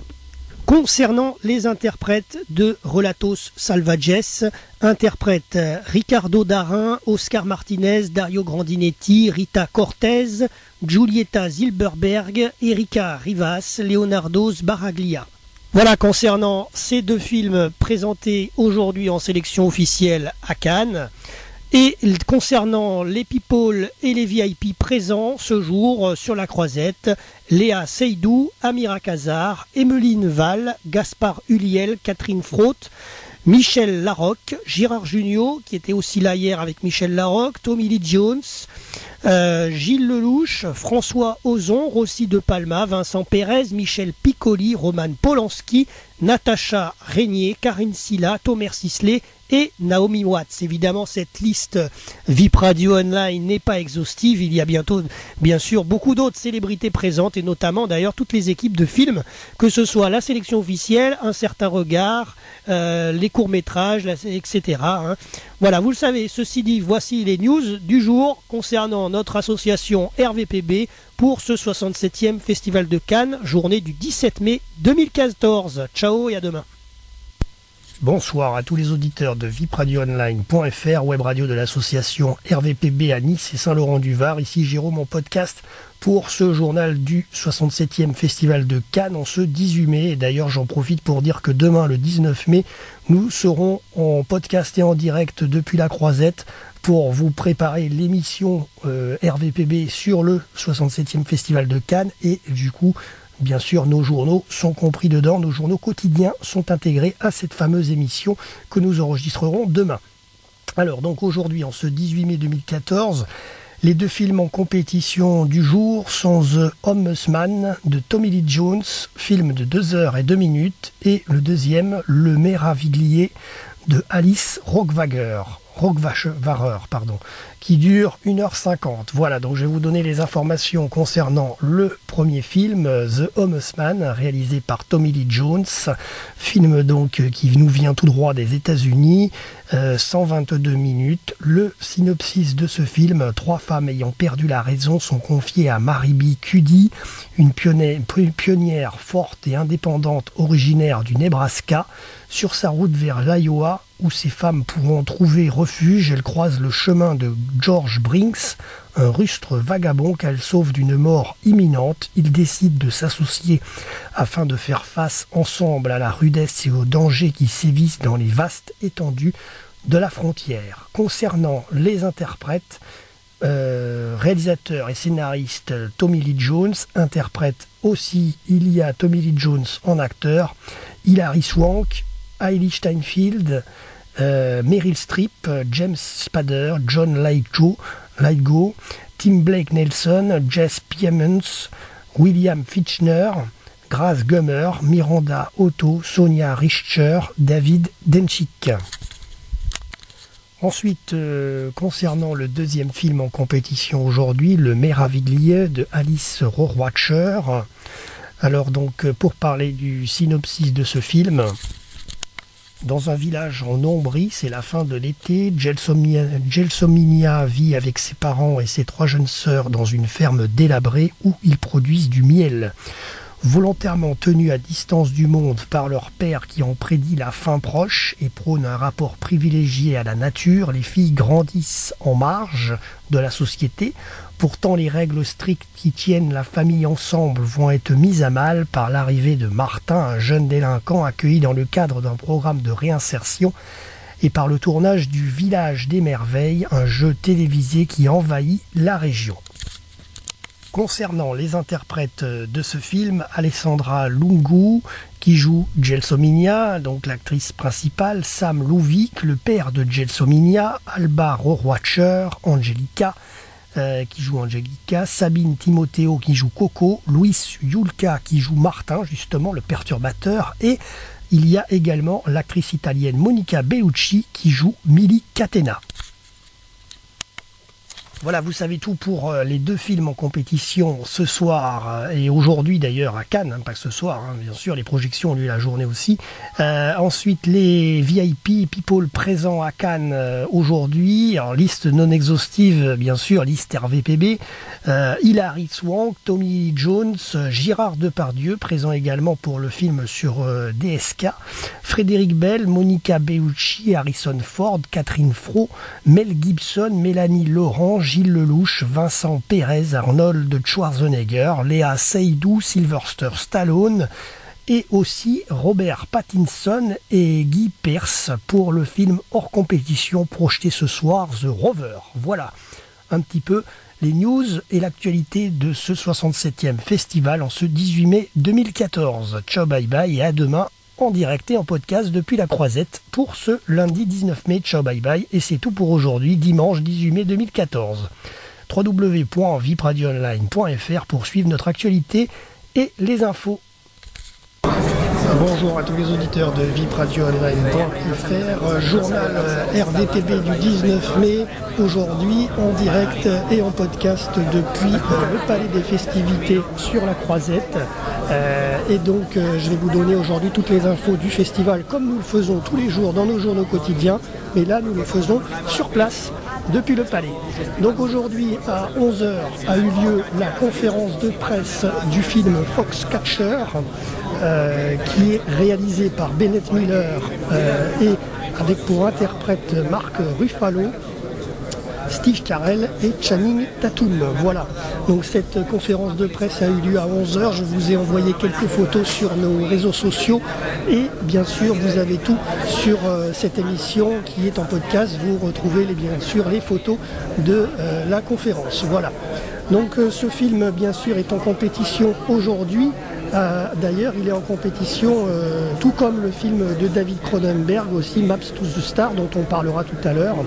Concernant les interprètes de Relatos Salvajes, interprètes Ricardo Darin, Oscar Martinez, Dario Grandinetti, Rita Cortez, Giulietta Zilberberg, Erika Rivas, Leonardo Sbaraglia. Voilà concernant ces 2 films présentés aujourd'hui en sélection officielle à Cannes. Et concernant les people et les VIP présents ce jour sur la Croisette, Léa Seydoux, Amira Kazar, Emmeline Val, Gaspard Ulliel, Catherine Frotte, Michel Larocque, Gérard Jugnot, qui était aussi là hier avec Michel Larocque, Tommy Lee Jones, Gilles Lelouch, François Ozon, Rossi de Palma, Vincent Pérez, Michel Piccoli, Roman Polanski, Natacha Régnier, Karine Silla, Thomas Sisley et Naomi Watts. Évidemment, cette liste VIP Radio Online n'est pas exhaustive. Il y a bientôt, bien sûr, beaucoup d'autres célébrités présentes et notamment d'ailleurs toutes les équipes de films, que ce soit la sélection officielle, Un certain regard, les courts-métrages, etc. Hein. Voilà, vous le savez. Ceci dit, voici les news du jour concernant notre association RVPB pour ce 67e Festival de Cannes, journée du 17 mai 2014. Ciao et à demain. Bonsoir à tous les auditeurs de vipradioonline.fr, web radio de l'association RVPB à Nice et Saint-Laurent-du-Var. Ici Jérôme en podcast pour ce journal du 67e Festival de Cannes en ce 18 mai. Et d'ailleurs, j'en profite pour dire que demain, le 19 mai, nous serons en podcast et en direct depuis la Croisette pour vous préparer l'émission RVPB sur le 67e Festival de Cannes. Et du coup, bien sûr, nos journaux sont compris dedans, nos journaux quotidiens sont intégrés à cette fameuse émission que nous enregistrerons demain. Alors, donc aujourd'hui, en ce 18 mai 2014, les deux films en compétition du jour sont The Homesman de Tommy Lee Jones, film de 2h02, et le deuxième, Le Méraviglier de Alice Rohrwacher, qui dure 1h50. Voilà, donc je vais vous donner les informations concernant le premier film, The Homesman, réalisé par Tommy Lee Jones, film donc qui nous vient tout droit des États-Unis, 122 minutes. Le synopsis de ce film: 3 femmes ayant perdu la raison sont confiées à Mary B. Cuddy, une pionnière forte et indépendante originaire du Nebraska. Sur sa route vers l'Iowa, où ces femmes pourront trouver refuge, elles croisent le chemin de George Brinks, un rustre vagabond qu'elles sauvent d'une mort imminente. Ils décident de s'associer afin de faire face ensemble à la rudesse et aux dangers qui sévissent dans les vastes étendues de la frontière. Concernant les interprètes, réalisateur et scénariste Tommy Lee Jones, interprète aussi, il y a Tommy Lee Jones en acteur, Hilary Swank, Hailee Steinfeld, Meryl Streep, James Spader, John Lithgow, Tim Blake Nelson, Jesse Plemons, William Fichtner, Grace Gummer, Miranda Otto, Sonia Richter, David Dencik. Ensuite, concernant le deuxième film en compétition aujourd'hui, Le Méraviglier de Alice Rohrwacher. Alors donc, pour parler du synopsis de ce film: dans un village en Ombrie, c'est la fin de l'été. Gelsomina vit avec ses parents et ses 3 jeunes sœurs dans une ferme délabrée où ils produisent du miel. Volontairement tenus à distance du monde par leur père qui en prédit la fin proche et prône un rapport privilégié à la nature, les filles grandissent en marge de la société. Pourtant, les règles strictes qui tiennent la famille ensemble vont être mises à mal par l'arrivée de Martin, un jeune délinquant accueilli dans le cadre d'un programme de réinsertion, et par le tournage du Village des Merveilles, un jeu télévisé qui envahit la région. Concernant les interprètes de ce film, Alessandra Lungu, qui joue Gelsomina, donc l'actrice principale, Sam Louvik, le père de Gelsomina, Alba Rohrwacher, Angelica, qui joue Angelica, Sabine Timoteo qui joue Coco, Luis Yulka qui joue Martin, justement le perturbateur, et il y a également l'actrice italienne Monica Bellucci qui joue Milly Catena. Voilà, vous savez tout pour les deux films en compétition ce soir et aujourd'hui d'ailleurs à Cannes, pas que ce soir, bien sûr, les projections ont lieu la journée aussi. Ensuite, les VIP people présents à Cannes aujourd'hui, alors liste non exhaustive, bien sûr, liste RVPB, Hilary Swank, Tommy Lee Jones, Gérard Depardieu, présent également pour le film sur DSK, Frédéric Bell, Monica Bellucci, Harrison Ford, Catherine Fro, Mel Gibson, Mélanie Laurent, Gilles Lelouch, Vincent Pérez, Arnold Schwarzenegger, Léa Seydoux, Sylvester Stallone et aussi Robert Pattinson et Guy Pearce pour le film hors compétition projeté ce soir, The Rover. Voilà un petit peu les news et l'actualité de ce 67e festival en ce 18 mai 2014. Ciao, bye bye et à demain en direct et en podcast depuis la Croisette pour ce lundi 19 mai. Ciao, bye bye et c'est tout pour aujourd'hui, dimanche 18 mai 2014. www.vipradioonline.fr pour suivre notre actualité et les infos. Bonjour à tous les auditeurs de vipradioonline.fr, journal RVPB du 19 mai, aujourd'hui en direct et en podcast depuis le Palais des Festivités sur la Croisette. Et donc je vais vous donner aujourd'hui toutes les infos du festival comme nous le faisons tous les jours dans nos journaux quotidiens, mais là nous le faisons sur place depuis le Palais. Donc aujourd'hui à 11h a eu lieu la conférence de presse du film Foxcatcher, qui est réalisé par Bennett Miller et avec pour interprète Mark Ruffalo, Steve Carell et Channing Tatum. Voilà, donc cette conférence de presse a eu lieu à 11h. Je vous ai envoyé quelques photos sur nos réseaux sociaux et bien sûr vous avez tout sur cette émission qui est en podcast. Vous retrouvez bien sûr les photos de la conférence. Voilà, donc ce film bien sûr est en compétition aujourd'hui. D'ailleurs, il est en compétition, tout comme le film de David Cronenberg aussi, Maps to the Stars, dont on parlera tout à l'heure.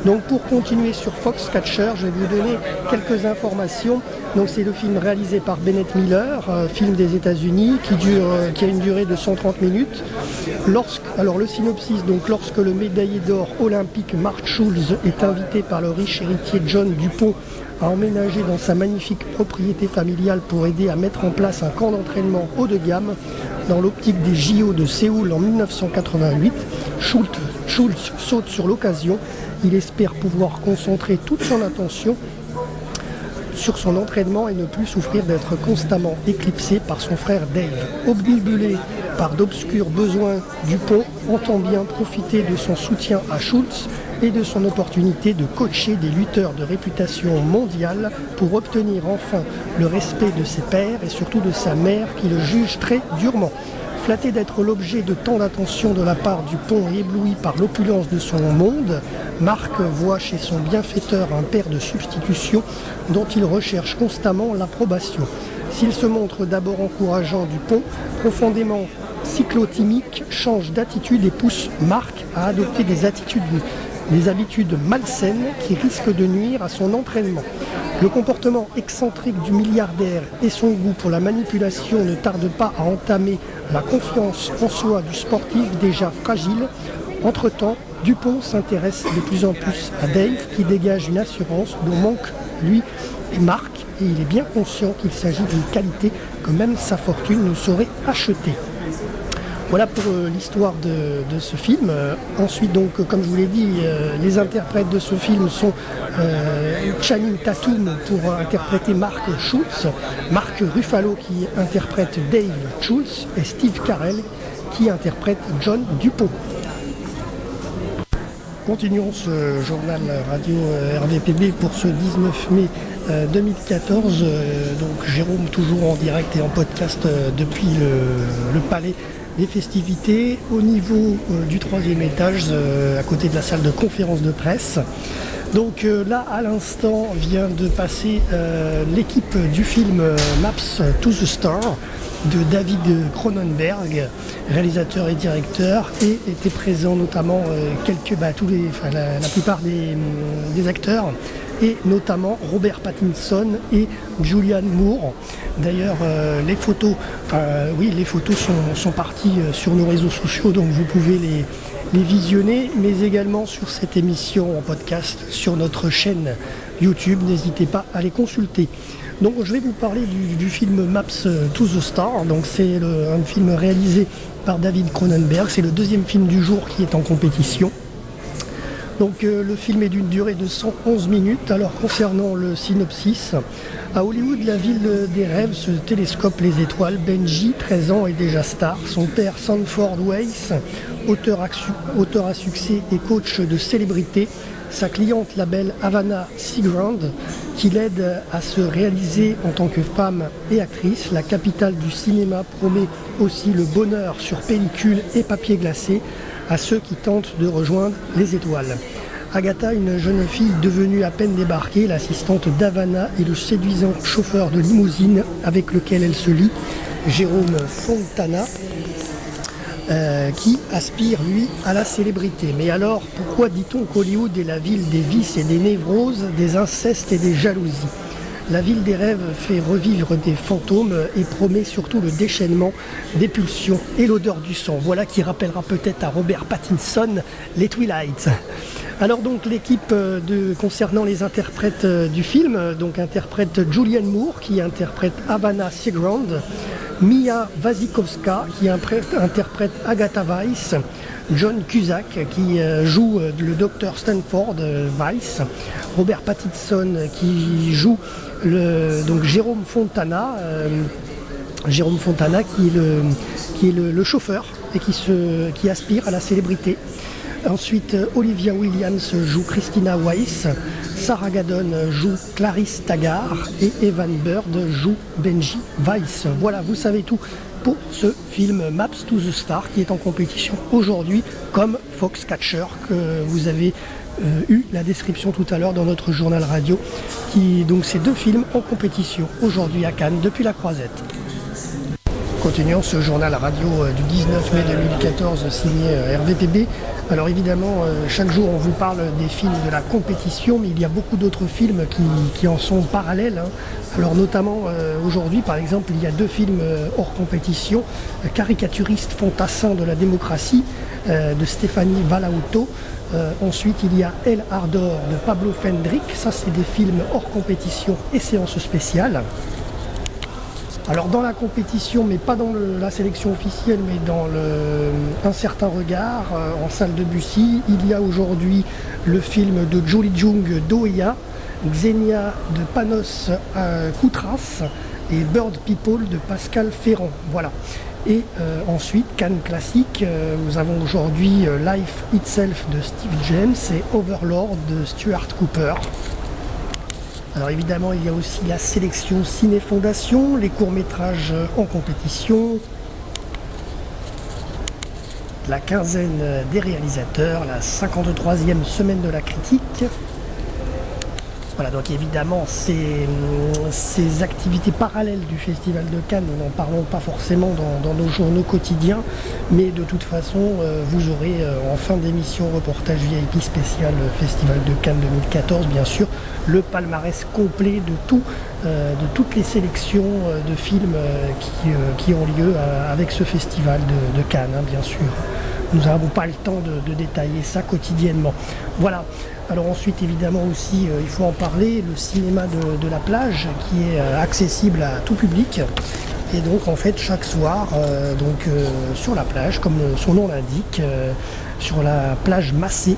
Donc pour continuer sur Foxcatcher, je vais vous donner quelques informations. Donc c'est le film réalisé par Bennett Miller, film des États-Unis, qui a une durée de 130 minutes. Alors le synopsis, donc lorsque le médaillé d'or olympique Mark Schulz est invité par le riche héritier John Dupont à emménager dans sa magnifique propriété familiale pour aider à mettre en place un camp d'entraînement haut de gamme dans l'optique des JO de Séoul en 1988, Schulz saute sur l'occasion. Il espère pouvoir concentrer toute son attention sur son entraînement et ne plus souffrir d'être constamment éclipsé par son frère Dave. Obnubilé par d'obscurs besoins, Dupont entend bien profiter de son soutien à Schulz et de son opportunité de coacher des lutteurs de réputation mondiale pour obtenir enfin le respect de ses pairs et surtout de sa mère qui le juge très durement. Flatté d'être l'objet de tant d'attention de la part du Dupont et ébloui par l'opulence de son monde, Marc voit chez son bienfaiteur un père de substitution dont il recherche constamment l'approbation. S'il se montre d'abord encourageant, Dupont, profondément cyclotimique, change d'attitude et pousse Marc à adopter des habitudes malsaines qui risquent de nuire à son entraînement. Le comportement excentrique du milliardaire et son goût pour la manipulation ne tardent pas à entamer la confiance en soi du sportif déjà fragile. Entre-temps, Dupont s'intéresse de plus en plus à Dave qui dégage une assurance dont manque lui et Marc, et il est bien conscient qu'il s'agit d'une qualité que même sa fortune ne saurait acheter. Voilà pour l'histoire de ce film. Ensuite, donc, comme je vous l'ai dit, les interprètes de ce film sont Channing Tatum pour interpréter Mark Schulz, Mark Ruffalo qui interprète Dave Schulz et Steve Carell qui interprète John Dupont. Continuons ce journal radio RVPB pour ce 19 mai 2014. Donc Jérôme toujours en direct et en podcast depuis le Palais des Festivités au niveau du 3e étage à côté de la salle de conférence de presse. Donc là à l'instant vient de passer l'équipe du film Maps to the Stars de David Cronenberg, réalisateur et directeur, et était présent notamment la plupart des acteurs, et notamment Robert Pattinson et Julianne Moore. D'ailleurs les photos sont parties sur nos réseaux sociaux, donc vous pouvez les visionner, mais également sur cette émission en podcast sur notre chaîne YouTube. N'hésitez pas à les consulter. Donc je vais vous parler du film Maps to the Stars. Donc c'est un film réalisé par David Cronenberg. C'est le 2e film du jour qui est en compétition. Donc le film est d'une durée de 111 minutes. Alors concernant le synopsis, à Hollywood, la ville des rêves, se télescope les étoiles. Benji, 13 ans, est déjà star. Son père, Sanford Weiss, auteur à succès et coach de célébrités. Sa cliente, la belle Havana Seagrand, qui l'aide à se réaliser en tant que femme et actrice. La capitale du cinéma promet aussi le bonheur sur pellicule et papier glacé à ceux qui tentent de rejoindre les étoiles. Agatha, une jeune fille devenue à peine débarquée, l'assistante d'Havana et le séduisant chauffeur de limousine avec lequel elle se lie, Jérôme Fontana. qui aspire, lui, à la célébrité. Mais alors, pourquoi dit-on qu'Hollywood est la ville des vices et des névroses, des incestes et des jalousies ? La ville des rêves fait revivre des fantômes et promet surtout le déchaînement des pulsions et l'odeur du sang. Voilà qui rappellera peut-être à Robert Pattinson les Twilight. Alors donc l'équipe concernant les interprètes du film, donc interprète Julianne Moore qui interprète Havana Siegrand, Mia Wasikowska qui interprète Agatha Weiss, John Cusack qui joue le docteur Stanford Weiss, Robert Pattinson qui joue donc Jérôme Fontana qui est le chauffeur et qui aspire à la célébrité. Ensuite, Olivia Williams joue Christina Weiss, Sarah Gadon joue Clarice Taggart et Evan Bird joue Benji Weiss. Voilà, vous savez tout pour ce film Maps to the Star qui est en compétition aujourd'hui comme Foxcatcher que vous avez eu la description tout à l'heure dans notre journal radio. Donc ces deux films en compétition aujourd'hui à Cannes depuis la Croisette. Continuons ce journal radio du 19 mai 2014 signé RVPB. Alors évidemment, chaque jour on vous parle des films de la compétition, mais il y a beaucoup d'autres films qui en sont parallèles. Alors notamment aujourd'hui par exemple, il y a deux films hors compétition, Caricaturiste fantassin de la démocratie de Stéphanie Valauto. Ensuite il y a El Ardor de Pablo Fendrick, ça c'est des films hors compétition et séance spéciale. Alors dans la compétition, mais pas dans la sélection officielle, mais dans Un certain regard, en salle de Bussy, il y a aujourd'hui le film de Julie Jung Doea, Xenia de Panos Koutras et Bird People de Pascal Ferrand. Voilà. Et ensuite, Cannes classique, nous avons aujourd'hui Life Itself de Steve James et Overlord de Stuart Cooper. Alors évidemment, il y a aussi la sélection Ciné Fondation, les courts-métrages en compétition, la quinzaine des réalisateurs, la 53e semaine de la critique. Voilà, donc évidemment, ces activités parallèles du Festival de Cannes, nous n'en parlons pas forcément dans nos journaux quotidiens, mais de toute façon, vous aurez en fin d'émission reportage VIP spécial Festival de Cannes 2014, bien sûr, le palmarès complet de toutes les sélections de films qui ont lieu avec ce Festival de Cannes, bien sûr. Nous n'avons pas le temps de détailler ça quotidiennement. Voilà. Alors ensuite, évidemment aussi, il faut en parler, le cinéma de la plage qui est accessible à tout public. Et donc en fait, chaque soir, sur la plage, comme son nom l'indique, sur la plage Massé,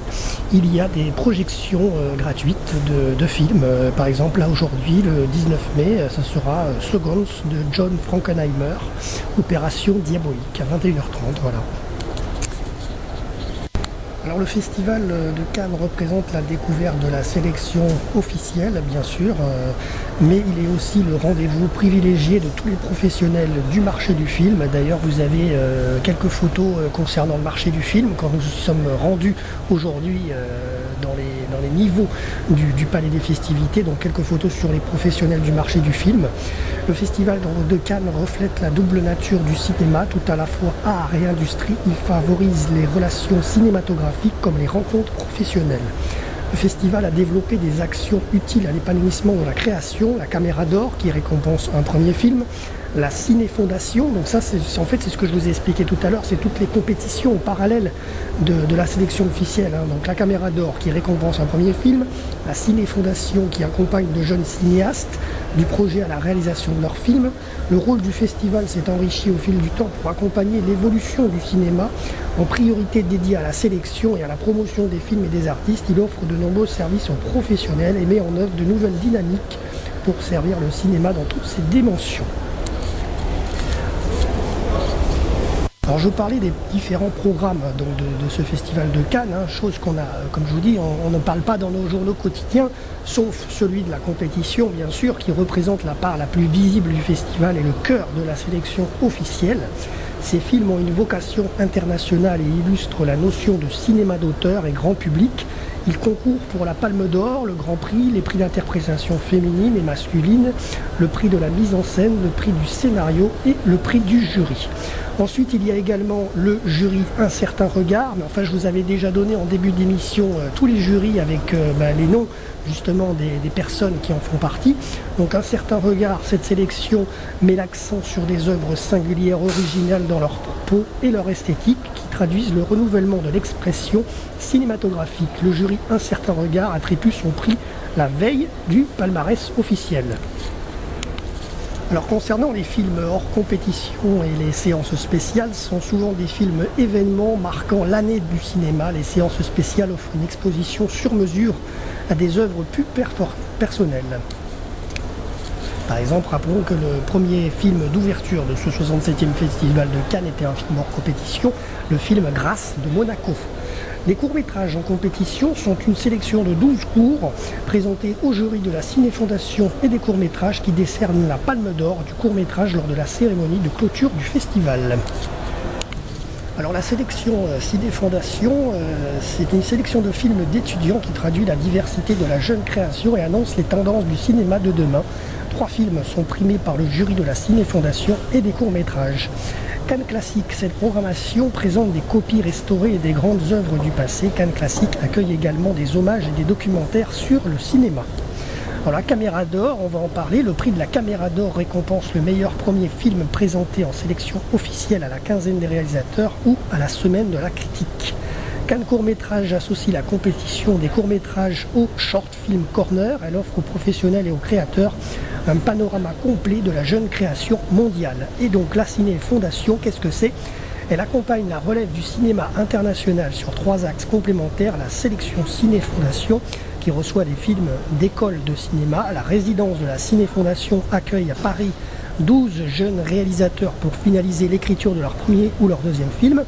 il y a des projections gratuites de films. Par exemple, là aujourd'hui, le 19 mai, ce sera Seconds de John Frankenheimer, Opération Diabolique, à 21h30. Voilà. Alors le Festival de Cannes représente la découverte de la sélection officielle, bien sûr, mais il est aussi le rendez-vous privilégié de tous les professionnels du marché du film. D'ailleurs, vous avez quelques photos concernant le marché du film quand nous sommes rendus aujourd'hui dans les niveaux du Palais des Festivités, donc quelques photos sur les professionnels du marché du film. Le Festival de Cannes reflète la double nature du cinéma, tout à la fois art et industrie. Il favorise les relations cinématographiques comme les rencontres professionnelles. Le festival a développé des actions utiles à l'épanouissement de la création, la Caméra d'Or qui récompense un premier film, la Ciné Fondation, donc ça c'est ce que je vous ai expliqué tout à l'heure, c'est toutes les compétitions en parallèle de la sélection officielle, donc la Caméra d'Or qui récompense un premier film, la Ciné Fondation qui accompagne de jeunes cinéastes du projet à la réalisation de leur film. Le rôle du festival s'est enrichi au fil du temps pour accompagner l'évolution du cinéma, en priorité dédiée à la sélection et à la promotion des films et des artistes. Il offre de nombreux services aux professionnels et met en œuvre de nouvelles dynamiques pour servir le cinéma dans toutes ses dimensions. Alors je parlais des différents programmes donc de ce festival de Cannes, chose qu'on a, comme je vous dis, on ne parle pas dans nos journaux quotidiens, sauf celui de la compétition bien sûr, qui représente la part la plus visible du festival et le cœur de la sélection officielle. Ces films ont une vocation internationale et illustrent la notion de cinéma d'auteur et grand public. Il concourt pour la Palme d'Or, le Grand Prix, les prix d'interprétation féminine et masculine, le prix de la mise en scène, le prix du scénario et le prix du jury. Ensuite, il y a également le jury Un certain regard. Mais enfin, je vous avais déjà donné en début d'émission tous les jurys avec les noms justement des personnes qui en font partie. Donc Un certain regard, cette sélection met l'accent sur des œuvres singulières, originales dans leur propos et leur esthétique, qui traduisent le renouvellement de l'expression cinématographique. Le jury Un certain regard attribue son prix la veille du palmarès officiel. Alors concernant les films hors compétition et les séances spéciales, ce sont souvent des films événements marquant l'année du cinéma. Les séances spéciales offrent une exposition sur mesure à des œuvres plus personnelles. Par exemple, rappelons que le premier film d'ouverture de ce 67e Festival de Cannes était un film hors compétition, le film Grâce de Monaco. Les courts-métrages en compétition sont une sélection de 12 courts présentés au jury de la Ciné-Fondation et des courts-métrages qui décernent la Palme d'Or du court-métrage lors de la cérémonie de clôture du festival. Alors la sélection Ciné-Fondation, c'est une sélection de films d'étudiants qui traduit la diversité de la jeune création et annonce les tendances du cinéma de demain. 3 films sont primés par le jury de la Ciné-Fondation et des courts-métrages. Cannes Classique, cette programmation présente des copies restaurées et des grandes œuvres du passé. Cannes Classique accueille également des hommages et des documentaires sur le cinéma. Alors la Caméra d'Or, on va en parler. Le prix de la Caméra d'Or récompense le meilleur premier film présenté en sélection officielle à la quinzaine des réalisateurs ou à la semaine de la critique. Cannes Court-Métrage associe la compétition des courts-métrages au Short Film Corner. Elle offre aux professionnels et aux créateurs un panorama complet de la jeune création mondiale. Et donc la Ciné-Fondation, qu'est-ce que c'est? Elle accompagne la relève du cinéma international sur 3 axes complémentaires. La sélection Ciné-Fondation, qui reçoit des films d'école de cinéma. La résidence de la Ciné-Fondation accueille à Paris 12 jeunes réalisateurs pour finaliser l'écriture de leur premier ou leur deuxième film.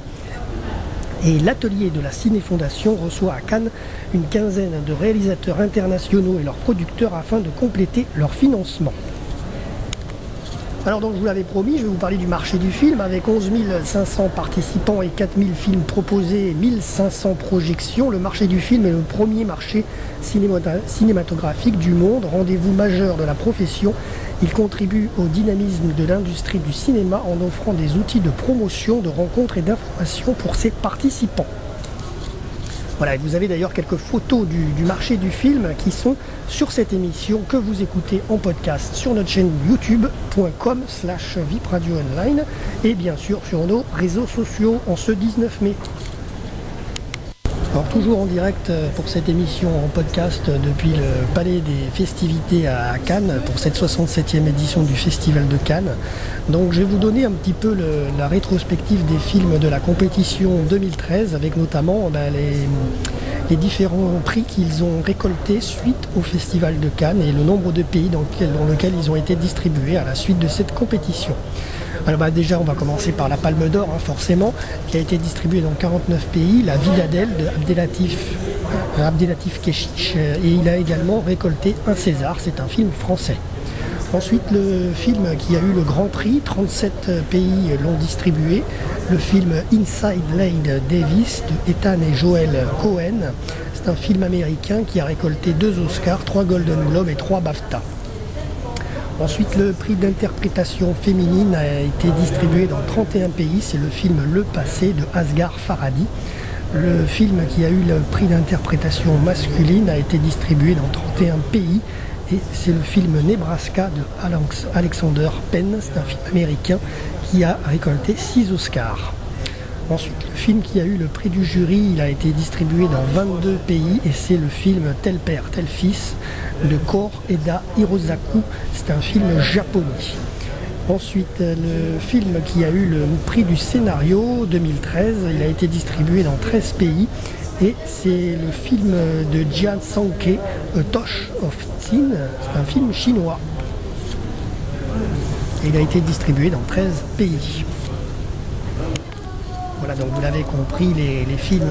Et l'atelier de la Ciné-Fondation reçoit à Cannes une quinzaine de réalisateurs internationaux et leurs producteurs afin de compléter leur financement. Alors donc je vous l'avais promis, je vais vous parler du marché du film avec 11 500 participants et 4 000 films proposés et 1500 projections. Le marché du film est le premier marché cinématographique du monde, rendez-vous majeur de la profession. Il contribue au dynamisme de l'industrie du cinéma en offrant des outils de promotion, de rencontres et d'information pour ses participants. Voilà, et vous avez d'ailleurs quelques photos du marché du film qui sont sur cette émission que vous écoutez en podcast sur notre chaîne youtube.com/vipradio-online et bien sûr sur nos réseaux sociaux en ce 19 mai. Alors toujours en direct pour cette émission en podcast depuis le Palais des Festivités à Cannes pour cette 67e édition du Festival de Cannes. Donc je vais vous donner un petit peu la rétrospective des films de la compétition 2013 avec notamment les différents prix qu'ils ont récoltés suite au Festival de Cannes et le nombre de pays dans lequel ils ont été distribués à la suite de cette compétition. Alors déjà on va commencer par la Palme d'Or forcément, qui a été distribuée dans 49 pays, La vie d'Adèle de Abdelatif Kechiche, et il a également récolté un César, c'est un film français. Ensuite le film qui a eu le Grand Prix, 37 pays l'ont distribué, le film Inside Llewellyn Davis de Ethan et Joel Cohen, c'est un film américain qui a récolté 2 Oscars, 3 Golden Globes et 3 BAFTA. Ensuite, le prix d'interprétation féminine a été distribué dans 31 pays. C'est le film Le Passé de Asghar Farhadi. Le film qui a eu le prix d'interprétation masculine a été distribué dans 31 pays. Et c'est le film Nebraska de Alexander Penn. C'est un film américain qui a récolté 6 Oscars. Ensuite, le film qui a eu le prix du jury, il a été distribué dans 22 pays et c'est le film Tel Père, Tel Fils de Kor Eda Hirosaku. C'est un film japonais. Ensuite, le film qui a eu le prix du scénario 2013, il a été distribué dans 13 pays et c'est le film de Jian Sankei, A Touch of Sin. C'est un film chinois. Et il a été distribué dans 13 pays. Voilà, donc vous l'avez compris, les films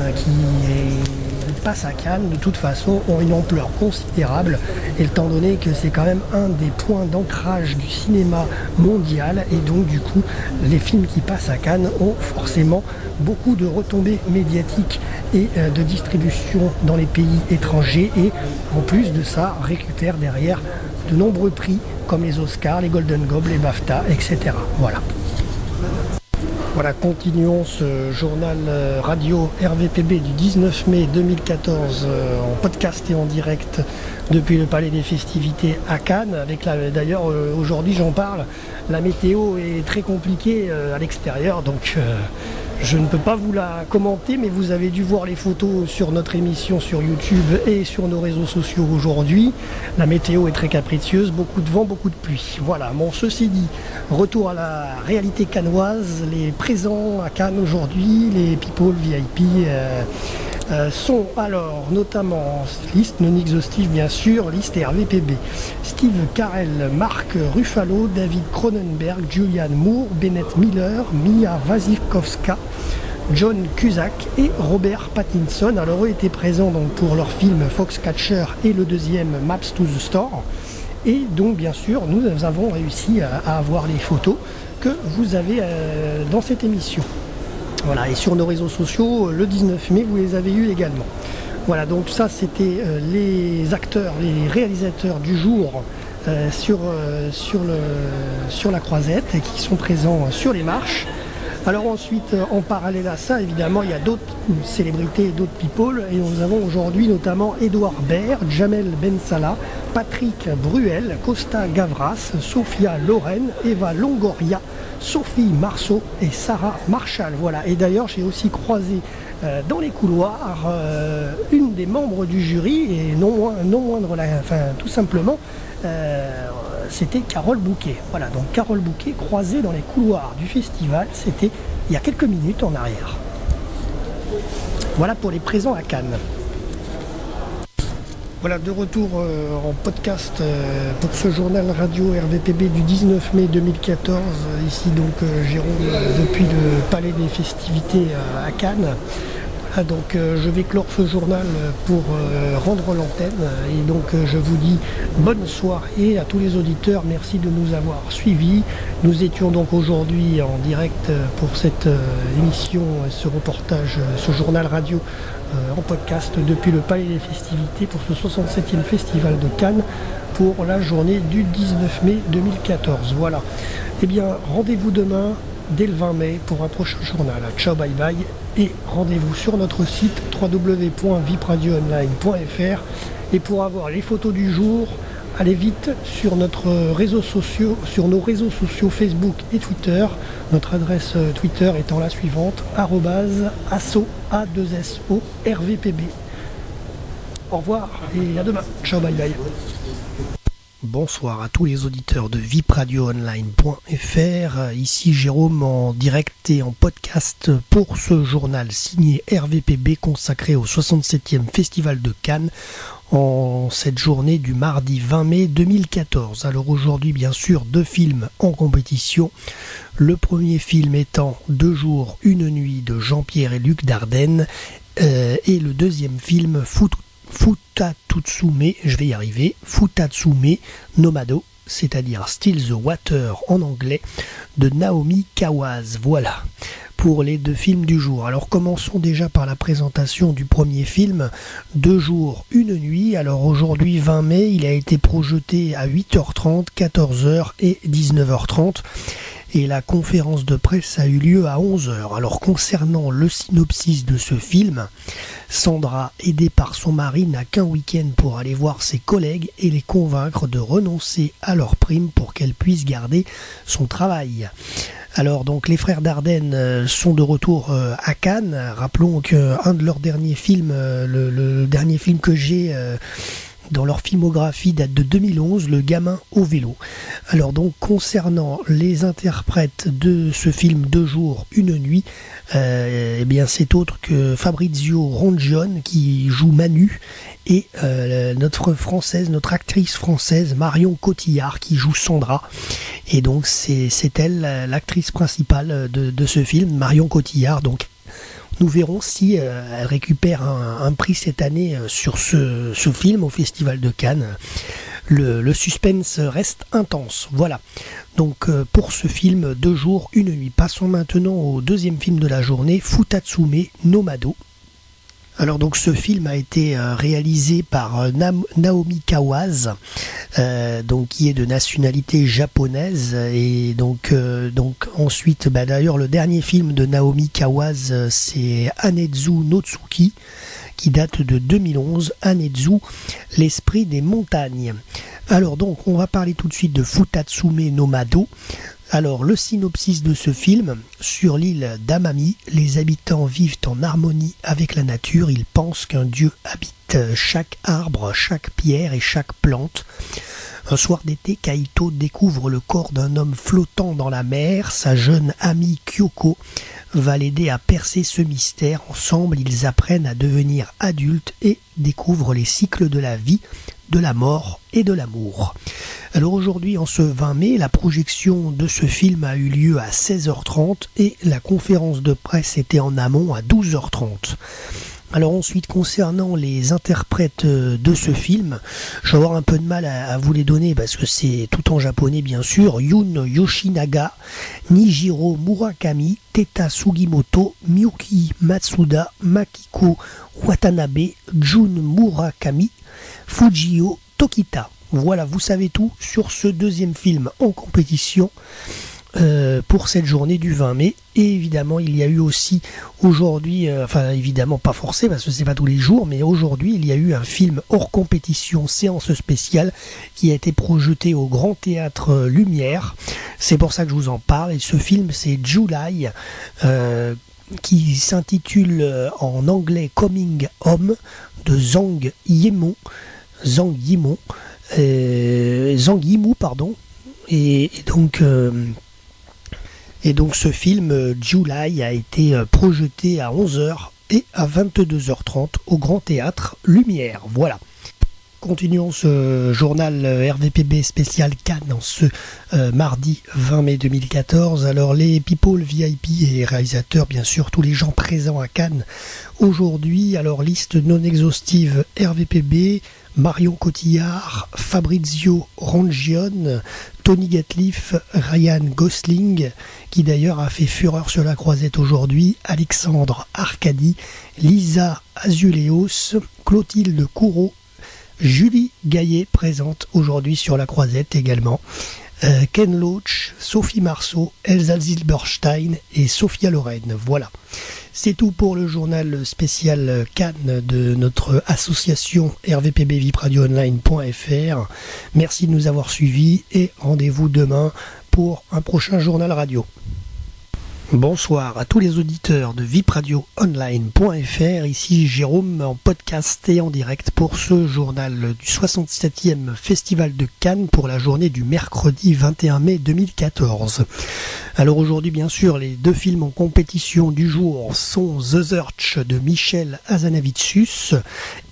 passent à Cannes, de toute façon, ont une ampleur considérable, étant donné que c'est quand même un des points d'ancrage du cinéma mondial, et donc du coup, les films qui passent à Cannes ont forcément beaucoup de retombées médiatiques et de distribution dans les pays étrangers, et en plus de ça, récupèrent derrière de nombreux prix comme les Oscars, les Golden Globes, les BAFTA, etc. Voilà, continuons ce journal radio RVPB du 19 mai 2014 en podcast et en direct depuis le Palais des Festivités à Cannes. D'ailleurs, aujourd'hui j'en parle, la météo est très compliquée à l'extérieur, donc je ne peux pas vous la commenter, mais vous avez dû voir les photos sur notre émission sur YouTube et sur nos réseaux sociaux aujourd'hui. La météo est très capricieuse, beaucoup de vent, beaucoup de pluie. Voilà, bon, ceci dit, retour à la réalité cannoise, les présents à Cannes aujourd'hui, les people VIP sont alors notamment, liste non exhaustive bien sûr, liste RVPB, Steve Carell, Mark Ruffalo, David Cronenberg, Julianne Moore, Bennett Miller, Mia Wasikowska, John Cusack et Robert Pattinson. Alors eux étaient présents donc pour leur film Foxcatcher et le deuxième Maps to the Store. Et donc bien sûr nous avons réussi à avoir les photos que vous avez dans cette émission. Voilà, et sur nos réseaux sociaux, le 19 mai, vous les avez eus également. Voilà, donc ça c'était les acteurs, les réalisateurs du jour sur la croisette et qui sont présents sur les marches. Alors ensuite, en parallèle à ça, évidemment, il y a d'autres célébrités et d'autres people. Et nous avons aujourd'hui notamment Édouard Baird, Jamel Ben Salah, Patrick Bruel, Costa Gavras, Sophia Loren, Eva Longoria, Sophie Marceau et Sarah Marshall. Voilà. Et d'ailleurs, j'ai aussi croisé dans les couloirs une des membres du jury, et non moindre, tout simplement, c'était Carole Bouquet. Voilà, donc Carole Bouquet croisée dans les couloirs du festival, c'était il y a quelques minutes en arrière. Voilà pour les présents à Cannes. Voilà, de retour en podcast pour ce journal radio RVPB du 19 mai 2014. Ici donc Jérôme depuis le Palais des Festivités à Cannes. Voilà, donc je vais clore ce journal pour rendre l'antenne. Et donc je vous dis bonne soirée à tous les auditeurs. Merci de nous avoir suivis. Nous étions donc aujourd'hui en direct pour cette émission, ce reportage, ce journal radio en podcast depuis le Palais des Festivités pour ce 67e Festival de Cannes pour la journée du 19 mai 2014. Voilà. Eh bien, rendez-vous demain dès le 20 mai pour un prochain journal. Ciao, bye bye et rendez-vous sur notre site www.vipradioonline.fr et pour avoir les photos du jour, allez vite sur nos réseaux sociaux Facebook et Twitter. Notre adresse Twitter étant la suivante, @asso RVPB. Au revoir et à demain. Ciao, bye bye. Bonsoir à tous les auditeurs de vipradioonline.fr. Ici Jérôme en direct et en podcast pour ce journal signé RVPB consacré au 67e Festival de Cannes en cette journée du mardi 20 mai 2014. Alors aujourd'hui, bien sûr, 2 films en compétition. Le premier film étant 2 jours, 1 nuit de Jean-Pierre et Luc Dardenne et le deuxième film Futatsume, je vais y arriver, Futatsume Nomado, c'est-à-dire Still the Water en anglais, de Naomi Kawase. Voilà pour les 2 films du jour. Alors commençons déjà par la présentation du premier film, 2 jours, 1 nuit. Alors aujourd'hui 20 mai, il a été projeté à 8h30, 14h et 19h30. Et la conférence de presse a eu lieu à 11h. Alors concernant le synopsis de ce film, Sandra, aidée par son mari, n'a qu'un week-end pour aller voir ses collègues et les convaincre de renoncer à leur prime pour qu'elle puisse garder son travail. Alors donc les frères Dardenne sont de retour à Cannes. Rappelons qu'un de leurs derniers films, le dernier film que j'ai dans leur filmographie date de 2011, Le gamin au vélo. Alors donc concernant les interprètes de ce film 2 jours, 1 nuit, eh bien c'est autre que Fabrizio Rongione qui joue Manu et notre actrice française Marion Cotillard qui joue Sandra. Et donc c'est elle l'actrice principale de ce film, Marion Cotillard, donc Nous verrons si elle récupère un prix cette année sur ce film au Festival de Cannes. Le suspense reste intense. Voilà. Donc pour ce film, 2 jours, 1 nuit. Passons maintenant au deuxième film de la journée, Futatsume no Mado. Alors donc ce film a été réalisé par Naomi Kawase, donc qui est de nationalité japonaise, et donc ensuite d'ailleurs le dernier film de Naomi Kawase c'est Anetsu no Tsuki qui date de 2011, Anetsu, l'esprit des montagnes. Alors donc on va parler tout de suite de Futatsume no Mado. Alors, le synopsis de ce film: sur l'île d'Amami, les habitants vivent en harmonie avec la nature. Ils pensent qu'un dieu habite chaque arbre, chaque pierre et chaque plante. Un soir d'été, Kaito découvre le corps d'un homme flottant dans la mer. Sa jeune amie Kyoko va l'aider à percer ce mystère. Ensemble, ils apprennent à devenir adultes et découvrent les cycles de la vie, de la mort et de l'amour. Alors aujourd'hui, en ce 20 mai, la projection de ce film a eu lieu à 16h30 et la conférence de presse était en amont à 12h30. Alors ensuite, concernant les interprètes de ce film, je vais avoir un peu de mal à vous les donner parce que c'est tout en japonais bien sûr. Yun Yoshinaga, Nijiro Murakami, Teta Sugimoto, Miyuki Matsuda, Makiko Watanabe, Jun Murakami, Fujio Tokita. Voilà, vous savez tout sur ce deuxième film en compétition pour cette journée du 20 mai. Et évidemment, il y a eu aussi aujourd'hui, enfin évidemment pas forcé parce que c'est pas tous les jours, mais aujourd'hui il y a eu un film hors compétition, séance spéciale, qui a été projeté au Grand Théâtre Lumière. C'est pour ça que je vous en parle. Et ce film, c'est July, qui s'intitule en anglais Coming Home, de Zhang Yimou, pardon. Et donc ce film July a été projeté à 11h et à 22h30 au Grand Théâtre Lumière. Voilà. Continuons ce journal RVPB spécial Cannes en ce mardi 20 mai 2014. Alors les people, VIP et réalisateurs, bien sûr, tous les gens présents à Cannes aujourd'hui. Alors liste non exhaustive RVPB: Marion Cotillard, Fabrizio Rangione, Tony Gatliff, Ryan Gosling, qui d'ailleurs a fait fureur sur la croisette aujourd'hui, Alexandre Arcadi, Lisa Azuleos, Clotilde Courreau, Julie Gaillet présente aujourd'hui sur la croisette également, Ken Loach, Sophie Marceau, Elsa Zilberstein et Sophia Loren. Voilà. C'est tout pour le journal spécial Cannes de notre association rvpbvipradioonline.fr. Merci de nous avoir suivis et rendez-vous demain pour un prochain journal radio. Bonsoir à tous les auditeurs de vipradioonline.fr, ici Jérôme en podcast et en direct pour ce journal du 67e Festival de Cannes pour la journée du mercredi 21 mai 2014. Alors aujourd'hui bien sûr les 2 films en compétition du jour sont The Search de Michel Hazanavicius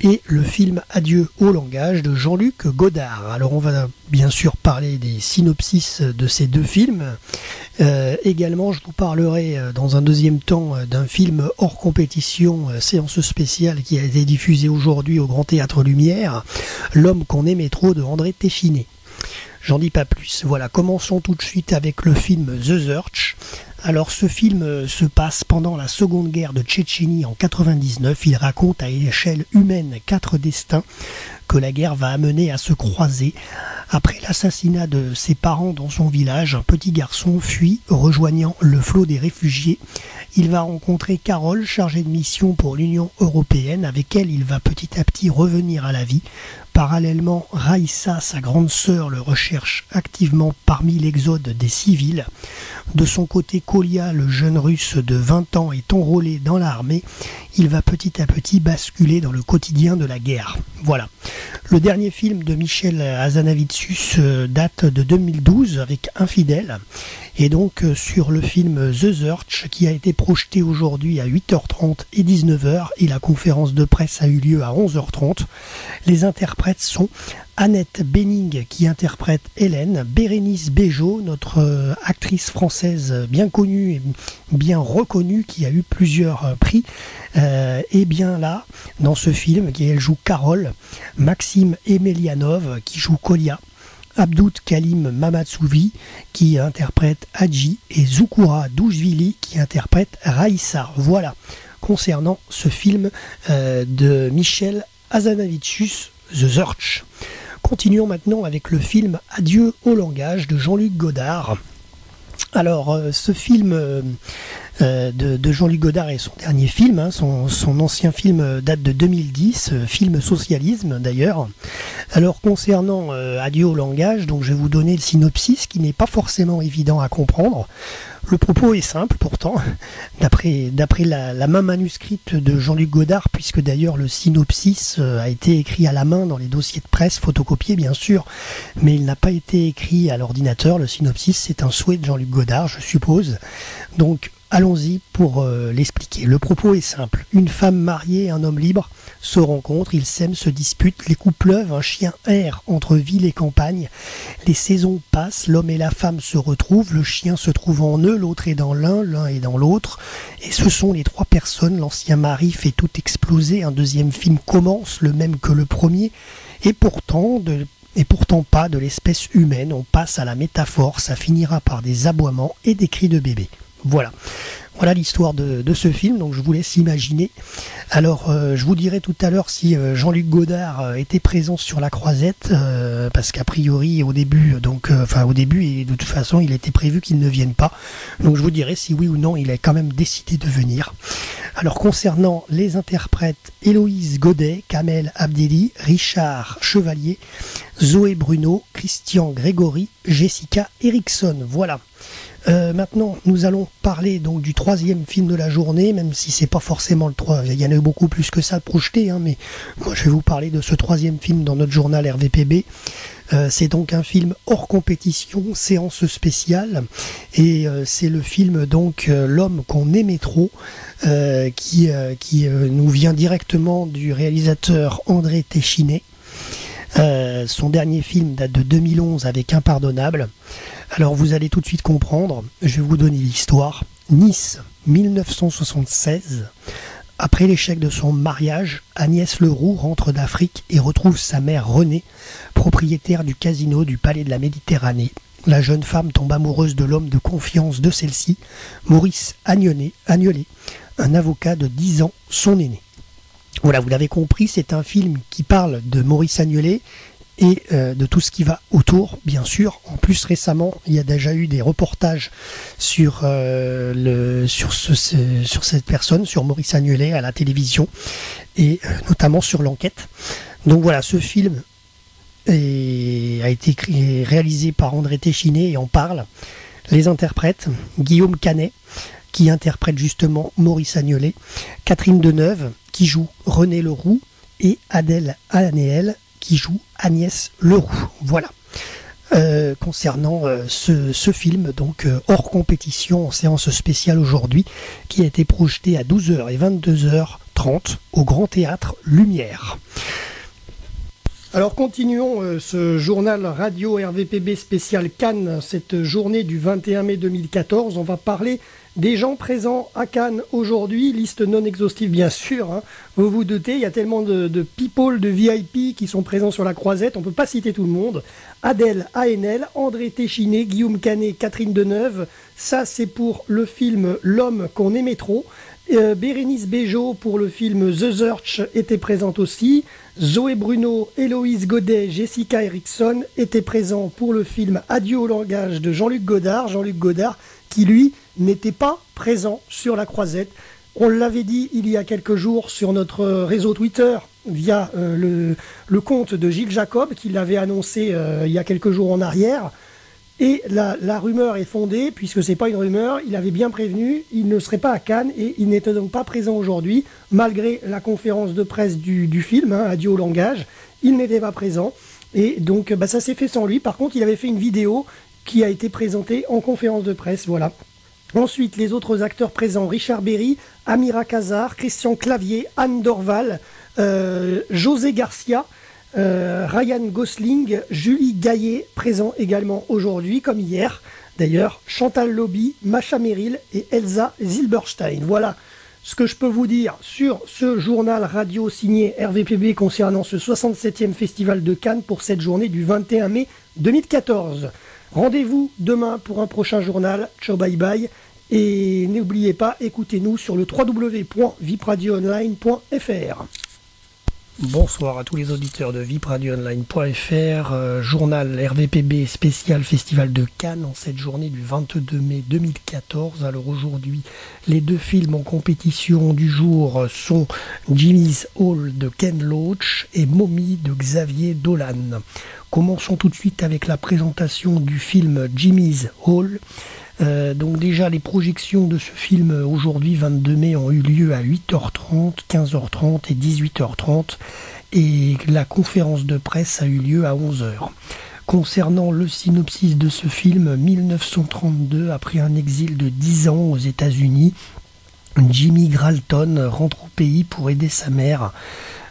et le film Adieu au langage de Jean-Luc Godard. Alors on va bien sûr parler des synopsis de ces 2 films. Également je vous parlerai dans un deuxième temps d'un film hors compétition, séance spéciale qui a été diffusée aujourd'hui au Grand Théâtre Lumière, L'homme qu'on aimait trop de André Téchiné. J'en dis pas plus. Voilà, commençons tout de suite avec le film The Search. Alors ce film se passe pendant la seconde guerre de Tchétchénie en 99. Il raconte à échelle humaine 4 destins que la guerre va amener à se croiser. Après l'assassinat de ses parents dans son village, un petit garçon fuit, rejoignant le flot des réfugiés. Il va rencontrer Carole, chargée de mission pour l'Union européenne, avec elle il va petit à petit revenir à la vie. Parallèlement, Raïssa, sa grande sœur, le recherche activement parmi l'exode des civils. De son côté, Kolia, le jeune russe de 20 ans, est enrôlé dans l'armée. Il va petit à petit basculer dans le quotidien de la guerre. Voilà. Le dernier film de Michel Hazanavicius date de 2012 avec Infidèle. Et donc sur le film The Search qui a été projeté aujourd'hui à 8h30 et 19h et la conférence de presse a eu lieu à 11h30. Les interprètes sont Annette Bening qui interprète Hélène, Bérénice Bejo, notre actrice française bien connue et bien reconnue qui a eu plusieurs prix, est bien là dans ce film, elle joue Carole, Maxime Emelianov qui joue Kolia, Abdout Kalim Mamatsouvi qui interprète Hadji et Zoukoura Douchvili qui interprète Raïssa. Voilà, concernant ce film de Michel Hazanavicius, The Search. Continuons maintenant avec le film Adieu au langage de Jean-Luc Godard. Alors, ce film de Jean-Luc Godard est son dernier film, son ancien film date de 2010, film socialisme d'ailleurs. Alors, concernant Adieu au langage, donc je vais vous donner le synopsis qui n'est pas forcément évident à comprendre. Le propos est simple pourtant, d'après la main manuscrite de Jean-Luc Godard, puisque d'ailleurs le synopsis a été écrit à la main dans les dossiers de presse, photocopiés bien sûr, mais il n'a pas été écrit à l'ordinateur. Le synopsis, c'est un souhait de Jean-Luc Godard, je suppose. Donc allons-y pour l'expliquer. Le propos est simple. Une femme mariée et un homme libre se rencontrent, ils s'aiment, se disputent, les coups pleuvent, un chien erre entre ville et campagne. Les saisons passent, l'homme et la femme se retrouvent, le chien se trouve en eux, l'autre est dans l'un est dans l'autre. Et ce sont les trois personnes, l'ancien mari fait tout exploser, un deuxième film commence, le même que le premier, et pourtant pas de l'espèce humaine, on passe à la métaphore, ça finira par des aboiements et des cris de bébé. Voilà l'histoire de ce film, donc je vous laisse imaginer. Alors, je vous dirai tout à l'heure si Jean-Luc Godard était présent sur la Croisette, parce qu'a priori, au début, et de toute façon, il était prévu qu'il ne vienne pas. Donc, je vous dirai si oui ou non, il a quand même décidé de venir. Alors, concernant les interprètes, Héloïse Godet, Kamel Abdelli, Richard Chevalier, Zoé Bruno, Christian Grégory, Jessica Erickson. Voilà. Maintenant, nous allons parler donc du troisième film de la journée, même si c'est pas forcément le 3, il y en a eu beaucoup plus que ça projeté, mais moi je vais vous parler de ce troisième film dans notre journal RVPB. C'est donc un film hors compétition, séance spéciale, et c'est le film donc L'homme qu'on aimait trop, qui nous vient directement du réalisateur André Téchiné. Son dernier film date de 2011 avec Impardonnable. Alors vous allez tout de suite comprendre, je vais vous donner l'histoire. Nice, 1976. Après l'échec de son mariage, Agnès Leroux rentre d'Afrique et retrouve sa mère Renée, propriétaire du casino du Palais de la Méditerranée. La jeune femme tombe amoureuse de l'homme de confiance de celle-ci, Maurice Agnolet, un avocat de 10 ans, son aîné. Voilà, vous l'avez compris, c'est un film qui parle de Maurice Agnolet et de tout ce qui va autour, bien sûr. En plus, récemment, il y a déjà eu des reportages sur cette personne, sur Maurice Agnolet à la télévision, et notamment sur l'enquête. Donc voilà, ce film a été réalisé par André Téchiné et en parle. Les interprètes, Guillaume Canet, qui interprète justement Maurice Agnolet, Catherine Deneuve, qui joue René Leroux, et Adèle Hanéel, qui joue Agnès Leroux. Voilà. Concernant ce film, donc hors compétition en séance spéciale aujourd'hui, qui a été projeté à 12h et 22h30 au Grand Théâtre Lumière. Alors continuons ce journal radio RVPB spécial Cannes, cette journée du 21 mai 2014. On va parler des gens présents à Cannes aujourd'hui, liste non exhaustive bien sûr, vous vous doutez, il y a tellement de people, de VIP qui sont présents sur la Croisette, on ne peut pas citer tout le monde. Adèle Haenel, André Téchiné, Guillaume Canet, Catherine Deneuve, ça c'est pour le film L'homme qu'on aimait trop. Bérénice Bejo pour le film The Search était présente aussi. Zoé Bruno, Héloïse Godet, Jessica Erickson étaient présents pour le film Adieu au langage de Jean-Luc Godard. Jean-Luc Godard qui lui n'était pas présent sur la Croisette. On l'avait dit il y a quelques jours sur notre réseau Twitter via le compte de Gilles Jacob qui l'avait annoncé il y a quelques jours en arrière. Et la rumeur est fondée, puisque c'est pas une rumeur, il avait bien prévenu, il ne serait pas à Cannes et il n'était donc pas présent aujourd'hui, malgré la conférence de presse du film, Adieu au langage, il n'était pas présent. Et donc ça s'est fait sans lui. Par contre, il avait fait une vidéo qui a été présentée en conférence de presse, voilà. Ensuite, les autres acteurs présents, Richard Berry, Amira Kazar, Christian Clavier, Anne Dorval, José Garcia, Ryan Gosling, Julie Gaillet, présents également aujourd'hui, comme hier. D'ailleurs, Chantal Lobby, Macha Merrill et Elsa Zilberstein. Voilà ce que je peux vous dire sur ce journal radio signé RVPB concernant ce 67e Festival de Cannes pour cette journée du 21 mai 2014. Rendez-vous demain pour un prochain journal. Ciao, bye bye. Et n'oubliez pas, écoutez-nous sur le www.vipradioonline.fr. Bonsoir à tous les auditeurs de vipradioonline.fr, journal RVPB spécial Festival de Cannes en cette journée du 22 mai 2014. Alors aujourd'hui, les deux films en compétition du jour sont Jimmy's Hall de Ken Loach et Mommy de Xavier Dolan. Commençons tout de suite avec la présentation du film Jimmy's Hall. Donc déjà les projections de ce film aujourd'hui 22 mai ont eu lieu à 8h30, 15h30 et 18h30 et la conférence de presse a eu lieu à 11h. Concernant le synopsis de ce film, 1932, après un exil de 10 ans aux États-Unis, Jimmy Gralton rentre au pays pour aider sa mère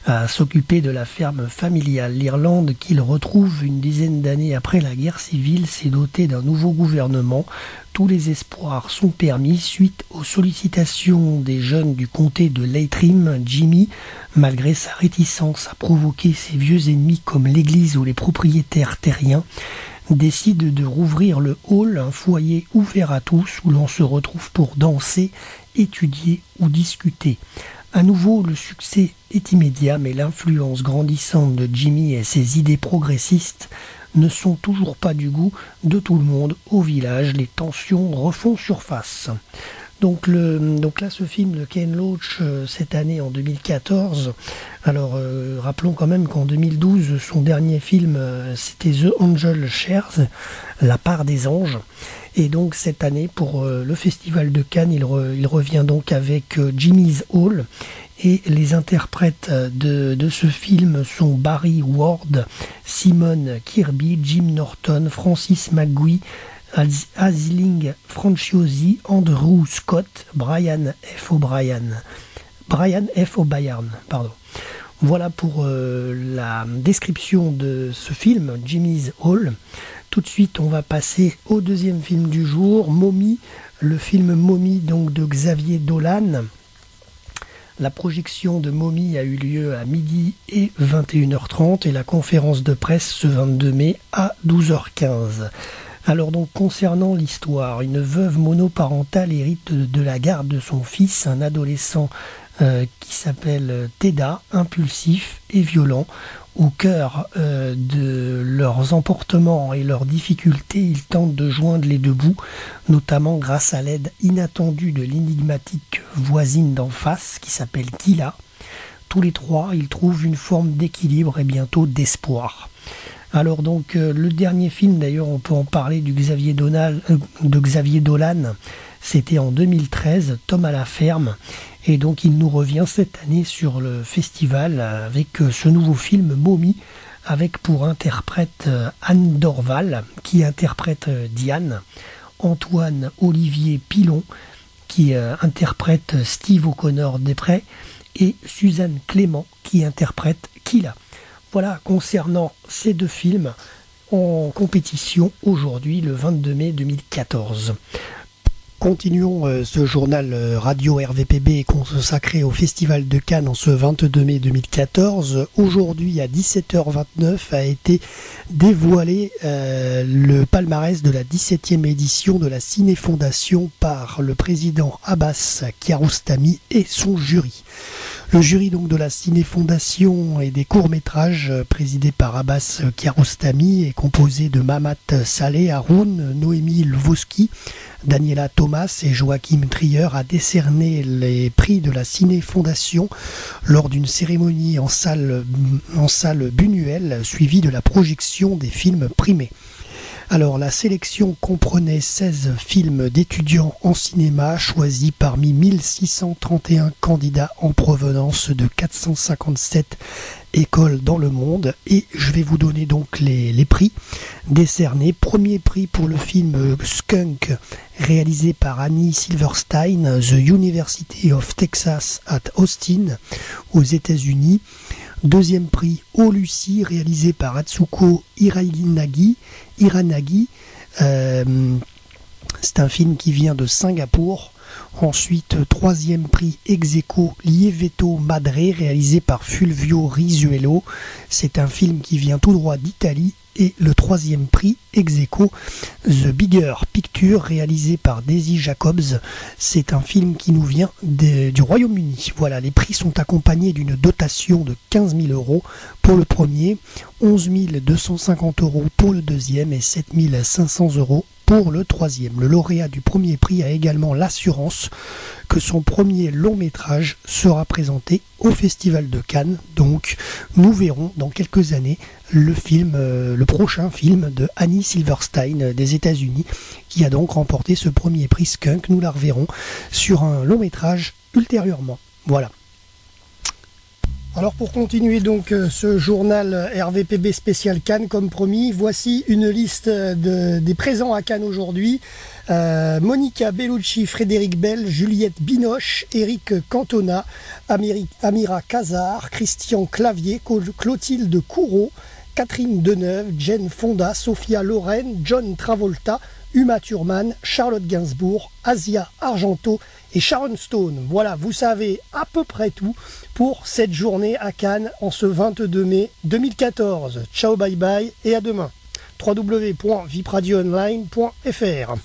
à s'occuper de la ferme familiale. L'Irlande, qu'il retrouve une dizaine d'années après la guerre civile, s'est dotée d'un nouveau gouvernement. Tous les espoirs sont permis suite aux sollicitations des jeunes du comté de Leitrim. Jimmy, malgré sa réticence à provoquer ses vieux ennemis comme l'église ou les propriétaires terriens, décide de rouvrir le hall, un foyer ouvert à tous où l'on se retrouve pour danser, étudier ou discuter. À nouveau, le succès est immédiat, mais l'influence grandissante de Jimmy et ses idées progressistes ne sont toujours pas du goût de tout le monde. Au village, les tensions refont surface. Donc là, ce film de Ken Loach, cette année en 2014, alors rappelons quand même qu'en 2012, son dernier film, c'était The Angel Shares, La part des anges. Et donc cette année, pour le Festival de Cannes, il revient donc avec Jimmy's Hall. Et les interprètes de ce film sont Barry Ward, Simone Kirby, Jim Norton, Francis McGuee, Aisling Franciosi, Andrew Scott, Brian F. O'Brien. Voilà pour la description de ce film, Jimmy's Hall. Tout de suite, on va passer au deuxième film du jour, Mommy, le film Mommy donc de Xavier Dolan. La projection de Mommy a eu lieu à midi et 21h30 et la conférence de presse ce 22 mai à 12h15. Alors donc concernant l'histoire, une veuve monoparentale hérite de la garde de son fils, un adolescent qui s'appelle Teda, impulsif et violent. Au cœur de leurs emportements et leurs difficultés, ils tentent de joindre les deux bouts, notamment grâce à l'aide inattendue de l'énigmatique voisine d'en face qui s'appelle Kila. Tous les trois, ils trouvent une forme d'équilibre et bientôt d'espoir. Alors donc le dernier film, d'ailleurs on peut en parler de Xavier Dolan, c'était en 2013, Tom à la ferme. Et donc il nous revient cette année sur le festival avec ce nouveau film Mommy, avec pour interprète Anne Dorval qui interprète Diane, Antoine Olivier Pilon qui interprète Steve O'Connor Desprez et Suzanne Clément qui interprète Kila. Voilà concernant ces deux films en compétition aujourd'hui le 22 mai 2014. Continuons ce journal radio RVPB consacré au Festival de Cannes en ce 22 mai 2014. Aujourd'hui à 17h29 a été dévoilé le palmarès de la 17e édition de la Ciné Fondation par le président Abbas Kiarostami et son jury. Le jury donc de la Ciné Fondation et des courts-métrages présidé par Abbas Kiarostami est composé de Mamat Saleh Haroun, Noémie Lvovsky, Daniela Thomas et Joachim Trier a décerné les prix de la Ciné Fondation lors d'une cérémonie en salle Buñuel suivie de la projection des films primés. Alors la sélection comprenait 16 films d'étudiants en cinéma choisis parmi 1631 candidats en provenance de 457 écoles dans le monde et je vais vous donner donc les prix décernés. Premier prix pour le film Skunk réalisé par Annie Silverstein, The University of Texas at Austin aux États-Unis. Deuxième prix Oh Lucie, réalisé par Atsuko Hiranagi. C'est un film qui vient de Singapour. Ensuite, troisième prix ex aequo Lieveto Madre, réalisé par Fulvio Risuelo. C'est un film qui vient tout droit d'Italie. Et le troisième prix ex aequo The Bigger Picture, réalisé par Daisy Jacobs. C'est un film qui nous vient du Royaume-Uni. Voilà, les prix sont accompagnés d'une dotation de 15 000 € pour le premier, 11 250 € pour le deuxième et 7 500 € pour le troisième. Le lauréat du premier prix a également l'assurance que son premier long métrage sera présenté au Festival de Cannes. Donc nous verrons dans quelques années le prochain film de Annie Silverstein des États-Unis, qui a donc remporté ce premier prix Skunk. Nous la reverrons sur un long métrage ultérieurement. Voilà. Alors pour continuer donc ce journal RVPB spécial Cannes comme promis, voici une liste des présents à Cannes aujourd'hui. Monica Bellucci, Frédéric Bell, Juliette Binoche, Eric Cantona, Amira Kazar, Christian Clavier, Clotilde Courreau, Catherine Deneuve, Jane Fonda, Sophia Loren, John Travolta, Uma Thurman, Charlotte Gainsbourg, Asia Argento et Sharon Stone. Voilà, vous savez à peu près tout pour cette journée à Cannes en ce 22 mai 2014. Ciao, bye bye et à demain. www.vipradioonline.fr.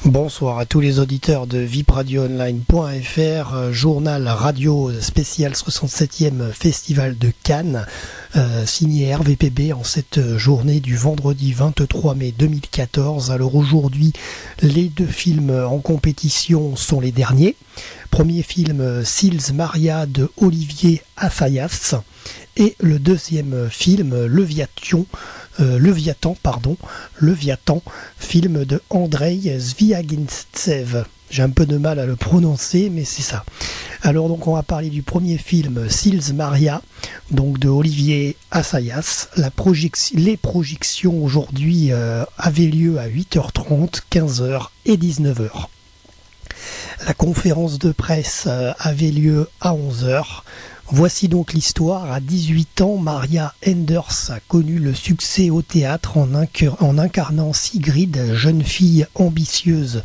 Bonsoir à tous les auditeurs de vipradioonline.fr, journal radio spécial 67e Festival de Cannes, signé RVPB en cette journée du vendredi 23 mai 2014. Alors aujourd'hui, les deux films en compétition sont les derniers. Premier film, Sils Maria de Olivier Assayas, et le deuxième film, Leviathan, film de Andrei Zviagintsev. J'ai un peu de mal à le prononcer, mais c'est ça. Alors donc on va parler du premier film, Sils Maria, donc de Olivier Assayas. Les projections aujourd'hui avaient lieu à 8h30, 15h et 19h. La conférence de presse avait lieu à 11h. Voici donc l'histoire. À 18 ans, Maria Enders a connu le succès au théâtre en incarnant Sigrid, jeune fille ambitieuse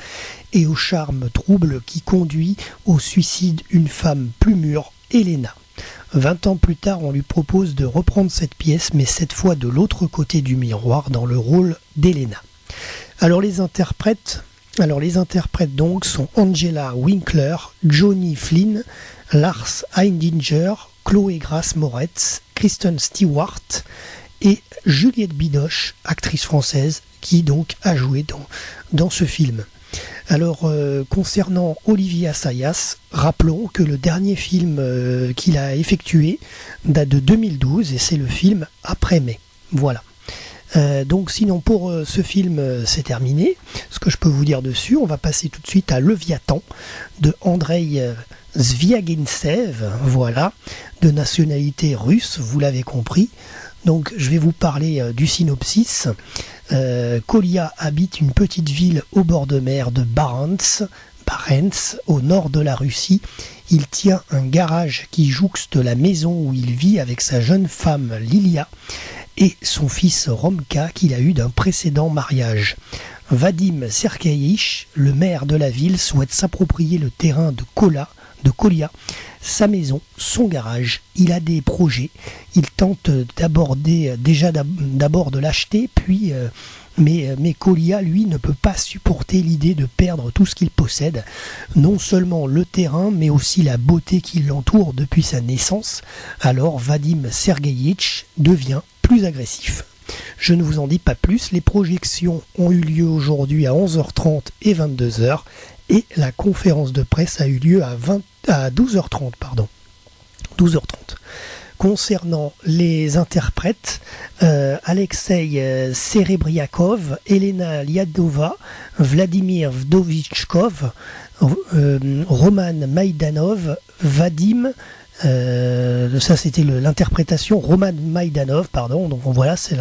et au charme trouble qui conduit au suicide une femme plus mûre, Elena. 20 ans plus tard, on lui propose de reprendre cette pièce, mais cette fois de l'autre côté du miroir, dans le rôle d'Elena. Alors les interprètes donc sont Angela Winkler, Johnny Flynn, Lars Heidinger, Chloé Grace Moretz, Kristen Stewart et Juliette Binoche, actrice française, qui donc a joué dans ce film. Alors concernant Olivier Assayas, rappelons que le dernier film qu'il a effectué date de 2012 et c'est le film Après mai. Voilà. Donc sinon pour ce film c'est terminé. Ce que je peux vous dire dessus, on va passer tout de suite à Leviathan de Andrei Zviagintsev, voilà, de nationalité russe, vous l'avez compris. Donc je vais vous parler du synopsis. Kolia habite une petite ville au bord de mer de Barents, au nord de la Russie. Il tient un garage qui jouxte la maison où il vit avec sa jeune femme Lilia et son fils Romka qu'il a eu d'un précédent mariage. Vadim Sergeïch, le maire de la ville, souhaite s'approprier le terrain de Kolia, sa maison, son garage. Il a des projets. Il tente d'abord de l'acheter, puis mais Kolia, lui, ne peut pas supporter l'idée de perdre tout ce qu'il possède. Non seulement le terrain, mais aussi la beauté qui l'entoure depuis sa naissance. Alors Vadim Sergeïch devient plus agressif. Je ne vous en dis pas plus. Les projections ont eu lieu aujourd'hui à 11h30 et 22h. Et la conférence de presse a eu lieu à 12h30. 12h30. Concernant les interprètes, Alexei Serebriakov, Elena Lyadova, Vladimir Vdovichkov, Roman Maïdanov, Vadim, ça c'était l'interprétation, Roman Maïdanov, pardon, donc voilà, c'est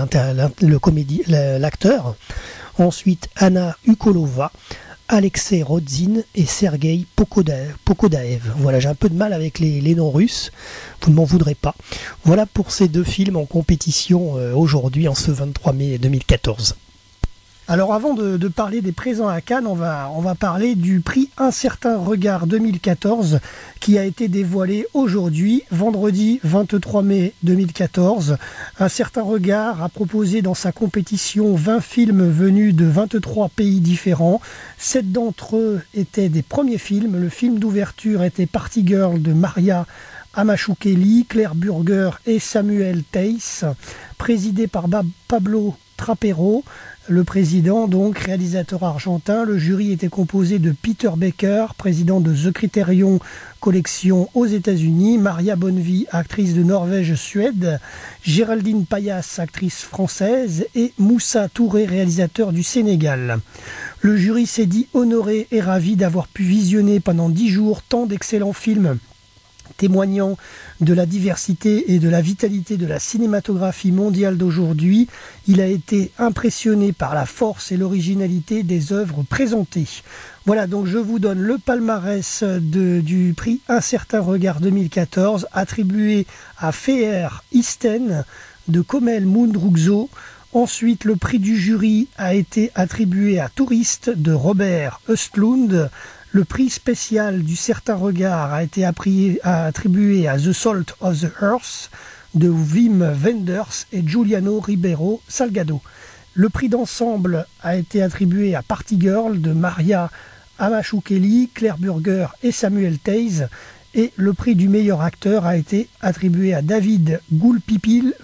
l'acteur. Ensuite Anna Ukolova, Alexei Rodzin et Sergei Pokodaev. Voilà, j'ai un peu de mal avec les noms russes, vous ne m'en voudrez pas. Voilà pour ces deux films en compétition aujourd'hui, en ce 23 mai 2014. Alors avant de parler des présents à Cannes, on va parler du prix Un certain regard 2014 qui a été dévoilé aujourd'hui, vendredi 23 mai 2014. Un certain regard a proposé dans sa compétition 20 films venus de 23 pays différents. 7 d'entre eux étaient des premiers films. Le film d'ouverture était Party Girl de Maria Amachukeli, Claire Burger et Samuel Teiss, présidé par Pablo Trapero, le président, donc réalisateur argentin. Le jury était composé de Peter Becker, président de The Criterion Collection aux États-Unis, Maria Bonnevie, actrice de Norvège-Suède, Géraldine Payas, actrice française, et Moussa Touré, réalisateur du Sénégal. Le jury s'est dit honoré et ravi d'avoir pu visionner pendant 10 jours tant d'excellents films témoignant de la diversité et de la vitalité de la cinématographie mondiale d'aujourd'hui. Il a été impressionné par la force et l'originalité des œuvres présentées. Voilà, donc je vous donne le palmarès du prix Un certain regard 2014, attribué à Feher Isten de Komel Mundrugzo. Ensuite, le prix du jury a été attribué à Touriste de Robert Östlund. Le prix spécial du certain regard a été attribué à The Salt of the Earth de Wim Wenders et Giuliano Ribeiro Salgado. Le prix d'ensemble a été attribué à Party Girl de Maria Amachukeli, Claire Burger et Samuel Teiss. Et le prix du meilleur acteur a été attribué à David Goulpilil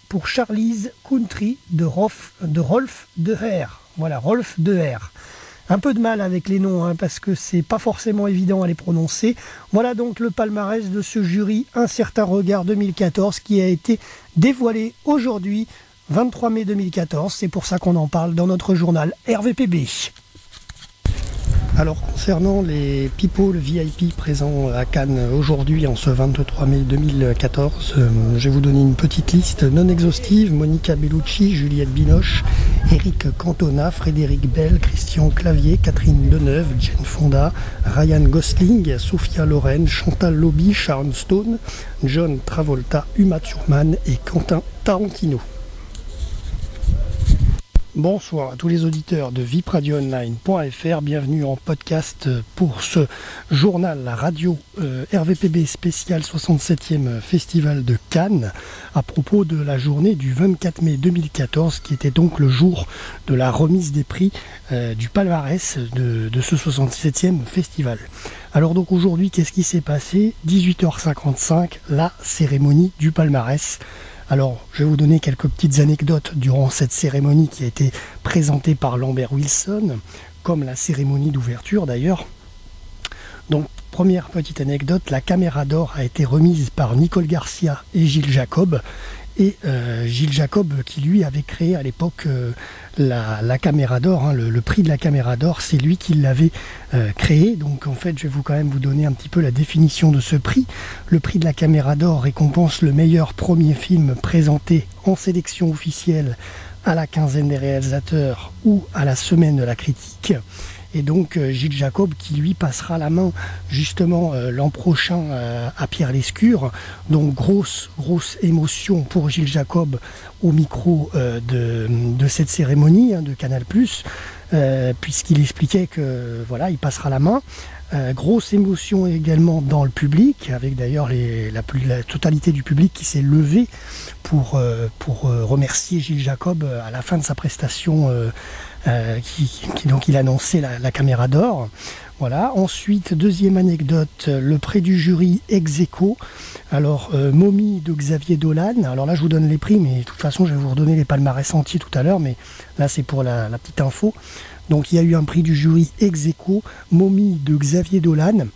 pour Charlie's Country de Rolf Deher. Voilà, Rolf Deher. Un peu de mal avec les noms, parce que c'est pas forcément évident à les prononcer. Voilà donc le palmarès de ce jury Un certain regard 2014 qui a été dévoilé aujourd'hui, 23 mai 2014. C'est pour ça qu'on en parle dans notre journal RVPB. Alors concernant les people VIP présents à Cannes aujourd'hui en ce 23 mai 2014, je vais vous donner une petite liste non exhaustive. Monica Bellucci, Juliette Binoche, Eric Cantona, Frédéric Bell, Christian Clavier, Catherine Deneuve, Jane Fonda, Ryan Gosling, Sophia Loren, Chantal Lobby, Sharon Stone, John Travolta, Uma Thurman et Quentin Tarantino. Bonsoir à tous les auditeurs de vipradioonline.fr, bienvenue en podcast pour ce journal radio RVPB spécial 67e Festival de Cannes à propos de la journée du 24 mai 2014 qui était donc le jour de la remise des prix du palmarès de ce 67e Festival. Alors donc aujourd'hui, qu'est-ce qui s'est passé ? 18h55, la cérémonie du palmarès. Alors, je vais vous donner quelques petites anecdotes durant cette cérémonie qui a été présentée par Lambert Wilson, comme la cérémonie d'ouverture d'ailleurs. Donc, première petite anecdote, la caméra d'or a été remise par Nicole Garcia et Gilles Jacob. Et Gilles Jacob qui lui avait créé à l'époque la caméra d'or, le prix de la caméra d'or, c'est lui qui l'avait créé. Donc en fait je vais quand même vous donner un petit peu la définition de ce prix. Le prix de la caméra d'or récompense le meilleur premier film présenté en sélection officielle à la quinzaine des réalisateurs ou à la semaine de la critique. Et donc Gilles Jacob qui lui passera la main justement l'an prochain à Pierre Lescure. Donc grosse émotion pour Gilles Jacob au micro de cette cérémonie de Canal+, puisqu'il expliquait que voilà, il passera la main. Grosse émotion également dans le public, avec d'ailleurs la totalité du public qui s'est levé pour remercier Gilles Jacob à la fin de sa prestation donc il annonçait la caméra d'or. Voilà. Ensuite, deuxième anecdote, le prix du jury ex aequo. Alors, Momie de Xavier Dolan. Alors là, je vous donne les prix, mais de toute façon, je vais vous redonner les palmarès entiers tout à l'heure, mais là, c'est pour la petite info. Donc, il y a eu un prix du jury ex aequo, Momie de Xavier Dolan.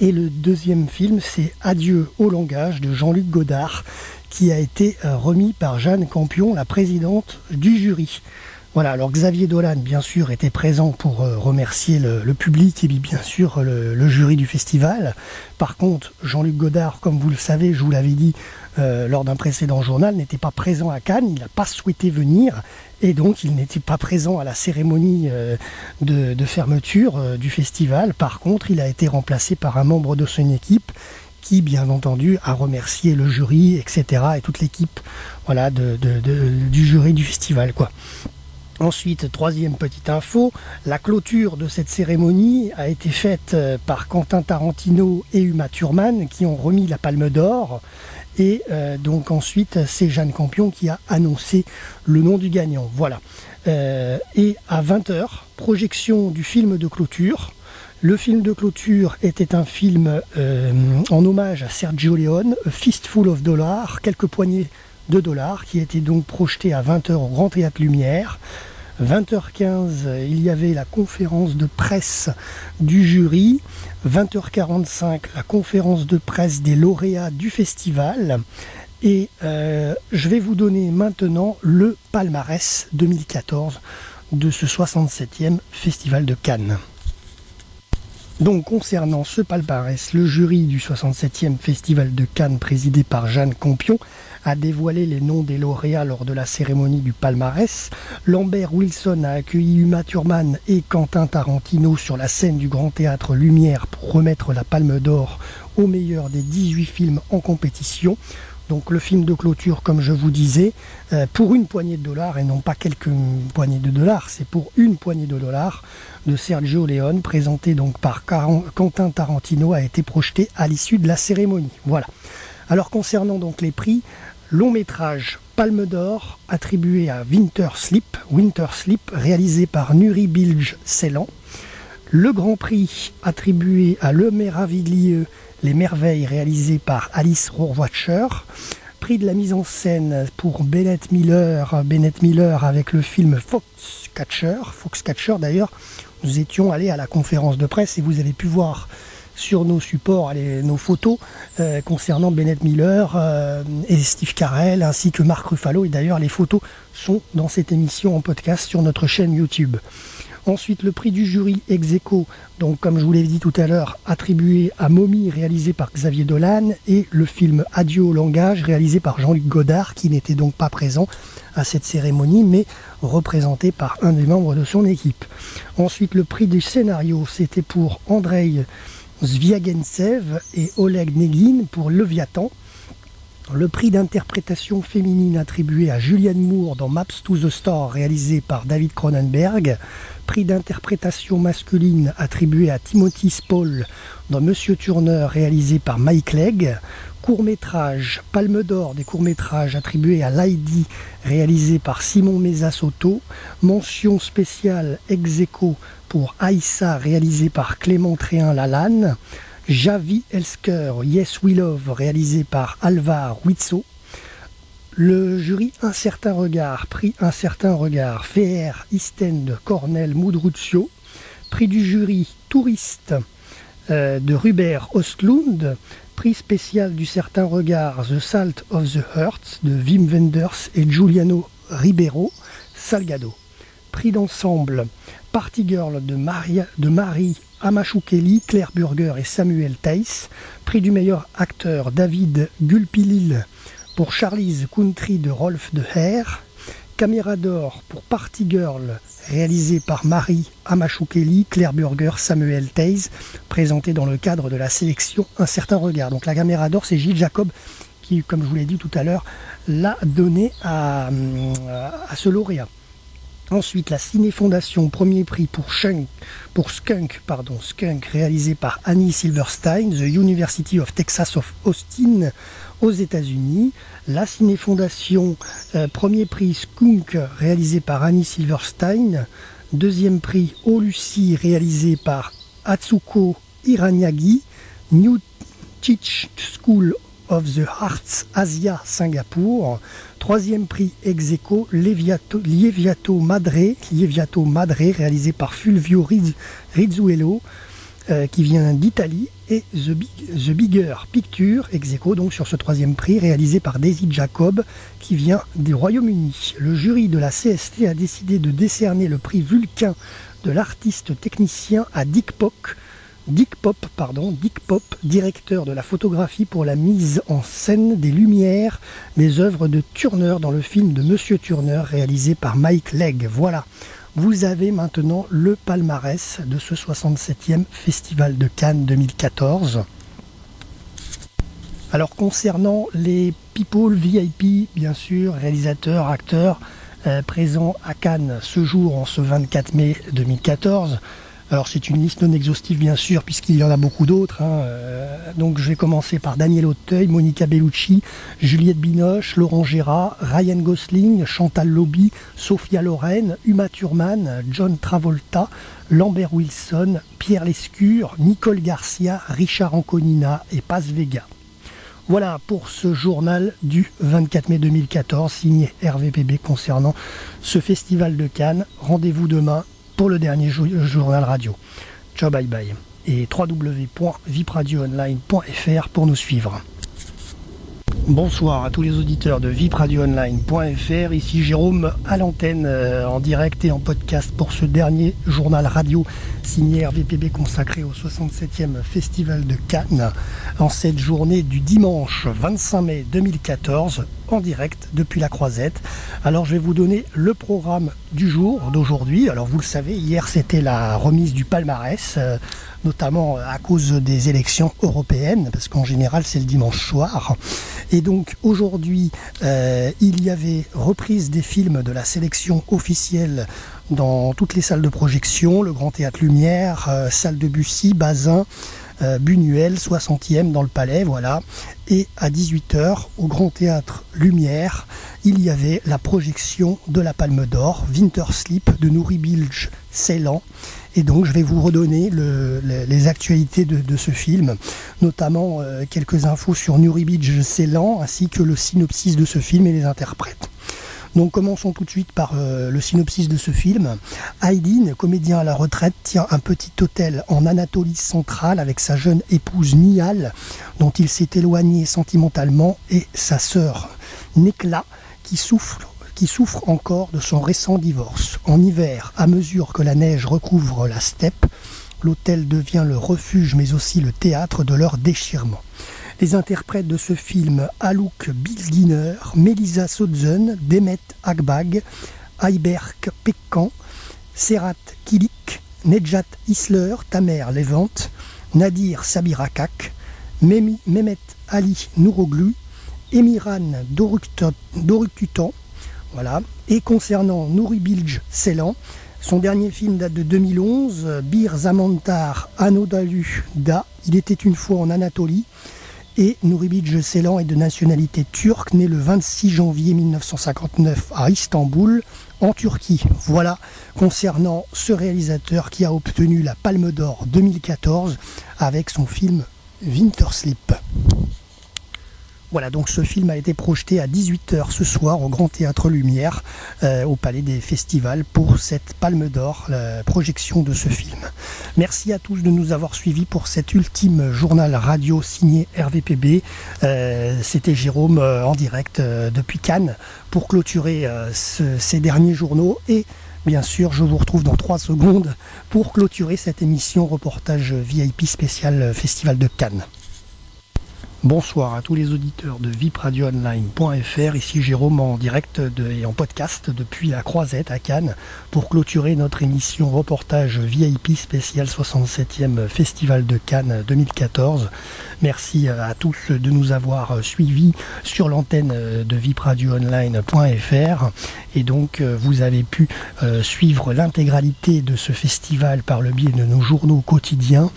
Et le deuxième film, c'est Adieu au langage de Jean-Luc Godard, qui a été remis par Jeanne Campion, la présidente du jury. Voilà, alors Xavier Dolan, bien sûr, était présent pour remercier le public et bien sûr le jury du festival. Par contre, Jean-Luc Godard, comme vous le savez, je vous l'avais dit lors d'un précédent journal, n'était pas présent à Cannes, il n'a pas souhaité venir et donc il n'était pas présent à la cérémonie de fermeture du festival. Par contre, il a été remplacé par un membre de son équipe qui, bien entendu, a remercié le jury, etc. et toute l'équipe voilà, du jury du festival, quoi. Ensuite, troisième petite info, la clôture de cette cérémonie a été faite par Quentin Tarantino et Uma Thurman qui ont remis la Palme d'Or. Et donc ensuite, c'est Jeanne Campion qui a annoncé le nom du gagnant. Voilà. Et à 20h, projection du film de clôture. Le film de clôture était un film en hommage à Sergio Leone, A Fistful of Dollars, quelques poignées de dollars, qui était donc projeté à 20h au Grand Théâtre Lumière. 20h15, il y avait la conférence de presse du jury. 20h45, la conférence de presse des lauréats du festival. Et je vais vous donner maintenant le palmarès 2014 de ce 67e Festival de Cannes. Donc concernant ce palmarès, le jury du 67e Festival de Cannes présidé par Jeanne Campion a dévoilé les noms des lauréats lors de la cérémonie du palmarès. Lambert Wilson a accueilli Uma Thurman et Quentin Tarantino sur la scène du Grand Théâtre Lumière pour remettre la Palme d'Or au meilleur des 18 films en compétition. Donc le film de clôture, comme je vous disais, pour une poignée de dollars, et non pas quelques poignées de dollars, c'est pour une poignée de dollars, de Sergio Leone, présenté donc par Quentin Tarantino, a été projeté à l'issue de la cérémonie. Voilà. Alors concernant donc les prix, long métrage Palme d'Or attribué à Winter Sleep, réalisé par Nuri Bilge Ceylan. Le Grand Prix attribué à Le Méravilieux, Les Merveilles, réalisé par Alice Rohrwacher. Prix de la mise en scène pour Bennett Miller avec le film Foxcatcher d'ailleurs. Nous étions allés à la conférence de presse et vous avez pu voir sur nos supports nos photos concernant Bennett Miller et Steve Carell ainsi que Mark Ruffalo. Et d'ailleurs les photos sont dans cette émission en podcast sur notre chaîne YouTube. Ensuite, le prix du jury ex aequo, donc comme je vous l'ai dit tout à l'heure, attribué à Mommy, réalisé par Xavier Dolan, et le film Adieu au langage, réalisé par Jean-Luc Godard, qui n'était donc pas présent à cette cérémonie, mais représenté par un des membres de son équipe. Ensuite, le prix du scénario, c'était pour Andrei Zviagintsev et Oleg Negin pour Leviathan. Le prix d'interprétation féminine attribué à Julianne Moore dans Maps to the Star, réalisé par David Cronenberg. Prix d'interprétation masculine attribué à Timothy Spall dans Monsieur Turner, réalisé par Mike Legg. Court-métrage, Palme d'Or des courts-métrages attribué à Lady, réalisé par Simon Mesa Soto. Mention spéciale ex aequo pour Aïssa, réalisé par Clément Tréhin-Lalanne. Javi Elsker, Yes We Love, réalisé par Alvar Huizo. Le jury Un Certain Regard, prix Un Certain Regard, Feher Istend Cornel Mudruccio. Prix du jury Touriste de Rubert Ostlund. Prix spécial du Certain Regard, The Salt of the Heart de Wim Wenders et Giuliano Ribeiro Salgado. Prix d'ensemble Party Girl de Marie Amachukeli, Claire Burger et Samuel Theiss. Prix du meilleur acteur David Gulpilil pour Charlie's Country de Rolf de Heer. Caméra d'or pour Party Girl, réalisé par Marie Amachukeli, Claire Burger, Samuel Theiss, présenté dans le cadre de la sélection Un Certain Regard. Donc la caméra d'or, c'est Gilles Jacob qui, comme je vous l'ai dit tout à l'heure, l'a donné à ce lauréat. Ensuite, la Ciné Fondation, premier prix pour Skunk, réalisé par Annie Silverstein, The University of Texas of Austin, aux États-Unis. La Ciné Fondation, premier prix Skunk, réalisé par Annie Silverstein. Deuxième prix Oh Lucie, réalisé par Atsuko Hiranyagi. New Teach School of the Arts Asia, Singapour. Troisième prix ex aequo, Lieviato Madre, réalisé par Fulvio Rizzuello. qui vient d'Italie, et The Bigger Picture, ex aequo, donc sur ce troisième prix, réalisé par Daisy Jacob, qui vient du Royaume-Uni. Le jury de la CST a décidé de décerner le prix Vulcain de l'artiste technicien à Dick Pop, directeur de la photographie pour la mise en scène des lumières des œuvres de Turner dans le film de Monsieur Turner réalisé par Mike Legg. Voilà, vous avez maintenant le palmarès de ce 67e Festival de Cannes 2014. Alors concernant les people VIP, bien sûr, réalisateurs, acteurs présents à Cannes ce jour, en ce 24 mai 2014, alors c'est une liste non exhaustive bien sûr puisqu'il y en a beaucoup d'autres, donc je vais commencer par Daniel Auteuil, Monica Bellucci, Juliette Binoche, Laurent Gérard, Ryan Gosling, Chantal Lobby, Sophia Loren, Uma Thurman, John Travolta, Lambert Wilson, Pierre Lescure, Nicole Garcia, Richard Anconina et Paz Vega. Voilà pour ce journal du 24 mai 2014 signé RVPB concernant ce festival de Cannes. Rendez-vous demain pour le dernier journal radio. Ciao, bye bye. Et www.vipradioonline.fr pour nous suivre. Bonsoir à tous les auditeurs de vipradioonline.fr. Ici Jérôme à l'antenne en direct et en podcast pour ce dernier journal radio signé RVPB consacré au 67e Festival de Cannes en cette journée du dimanche 25 mai 2014 en direct depuis la Croisette. Alors je vais vous donner le programme du jour d'aujourd'hui. Alors vous le savez, hier c'était la remise du palmarès, notamment à cause des élections européennes, parce qu'en général c'est le dimanche soir. Et donc aujourd'hui il y avait reprise des films de la sélection officielle dans toutes les salles de projection, le Grand Théâtre Lumière, salle de Bussy, Bazin, Buñuel, 60e dans le Palais, voilà. Et à 18h, au Grand Théâtre Lumière, il y avait la projection de la Palme d'Or, Winter Sleep de Nuri Bilge Ceylan. Et donc je vais vous redonner les actualités de ce film, notamment quelques infos sur Nuri Bilge Ceylan, ainsi que le synopsis de ce film et les interprètes. Donc commençons tout de suite par le synopsis de ce film. Aydin, comédien à la retraite, tient un petit hôtel en Anatolie centrale avec sa jeune épouse Nihal, dont il s'est éloigné sentimentalement, et sa sœur Nekla, qui souffre encore de son récent divorce. En hiver, à mesure que la neige recouvre la steppe, l'hôtel devient le refuge mais aussi le théâtre de leur déchirement. Les interprètes de ce film, Alouk Bilginer, Melissa Sotzen, Demet Akbag, Ayberk Pekkan, Serhat Kilik, Nejat Isler, Tamer Levant, Nadir Sabirakak, Mehmet Ali Nouroglu, Emirhan Doruktutan. Voilà. Et concernant Nuri Bilge Ceylan, son dernier film date de 2011, Bir Zamantar Anadolu Da, il était une fois en Anatolie. Et Nuri Bilge Ceylan est de nationalité turque, né le 26 janvier 1959 à Istanbul, en Turquie. Voilà concernant ce réalisateur qui a obtenu la Palme d'Or 2014 avec son film Winter Sleep. Voilà, donc ce film a été projeté à 18h ce soir au Grand Théâtre Lumière, au Palais des Festivals, pour cette Palme d'Or, la projection de ce film. Merci à tous de nous avoir suivis pour cet ultime journal radio signé RVPB. C'était Jérôme en direct depuis Cannes pour clôturer ces derniers journaux, et bien sûr je vous retrouve dans 3 secondes pour clôturer cette émission reportage VIP spécial Festival de Cannes. Bonsoir à tous les auditeurs de vipradioonline.fr, ici Jérôme en direct et en podcast depuis la Croisette à Cannes pour clôturer notre émission reportage VIP spécial 67e Festival de Cannes 2014. Merci à tous de nous avoir suivis sur l'antenne de vipradioonline.fr, et donc vous avez pu suivre l'intégralité de ce festival par le biais de nos journaux quotidiens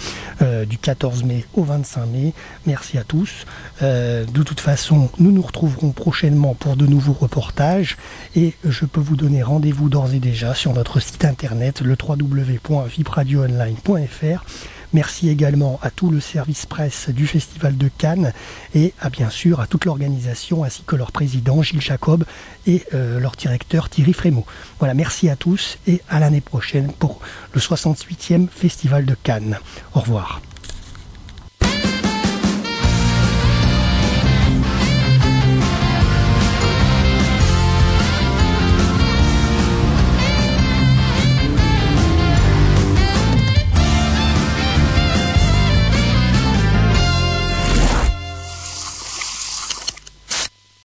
du 14 mai au 25 mai. Merci à tous. De toute façon, nous nous retrouverons prochainement pour de nouveaux reportages, et je peux vous donner rendez-vous d'ores et déjà sur notre site internet, le www.vipradioonline.fr, Merci également à tout le service presse du Festival de Cannes et bien sûr à toute l'organisation ainsi que leur président Gilles Jacob et leur directeur Thierry Frémaux. Voilà, merci à tous et à l'année prochaine pour le 68e Festival de Cannes. Au revoir.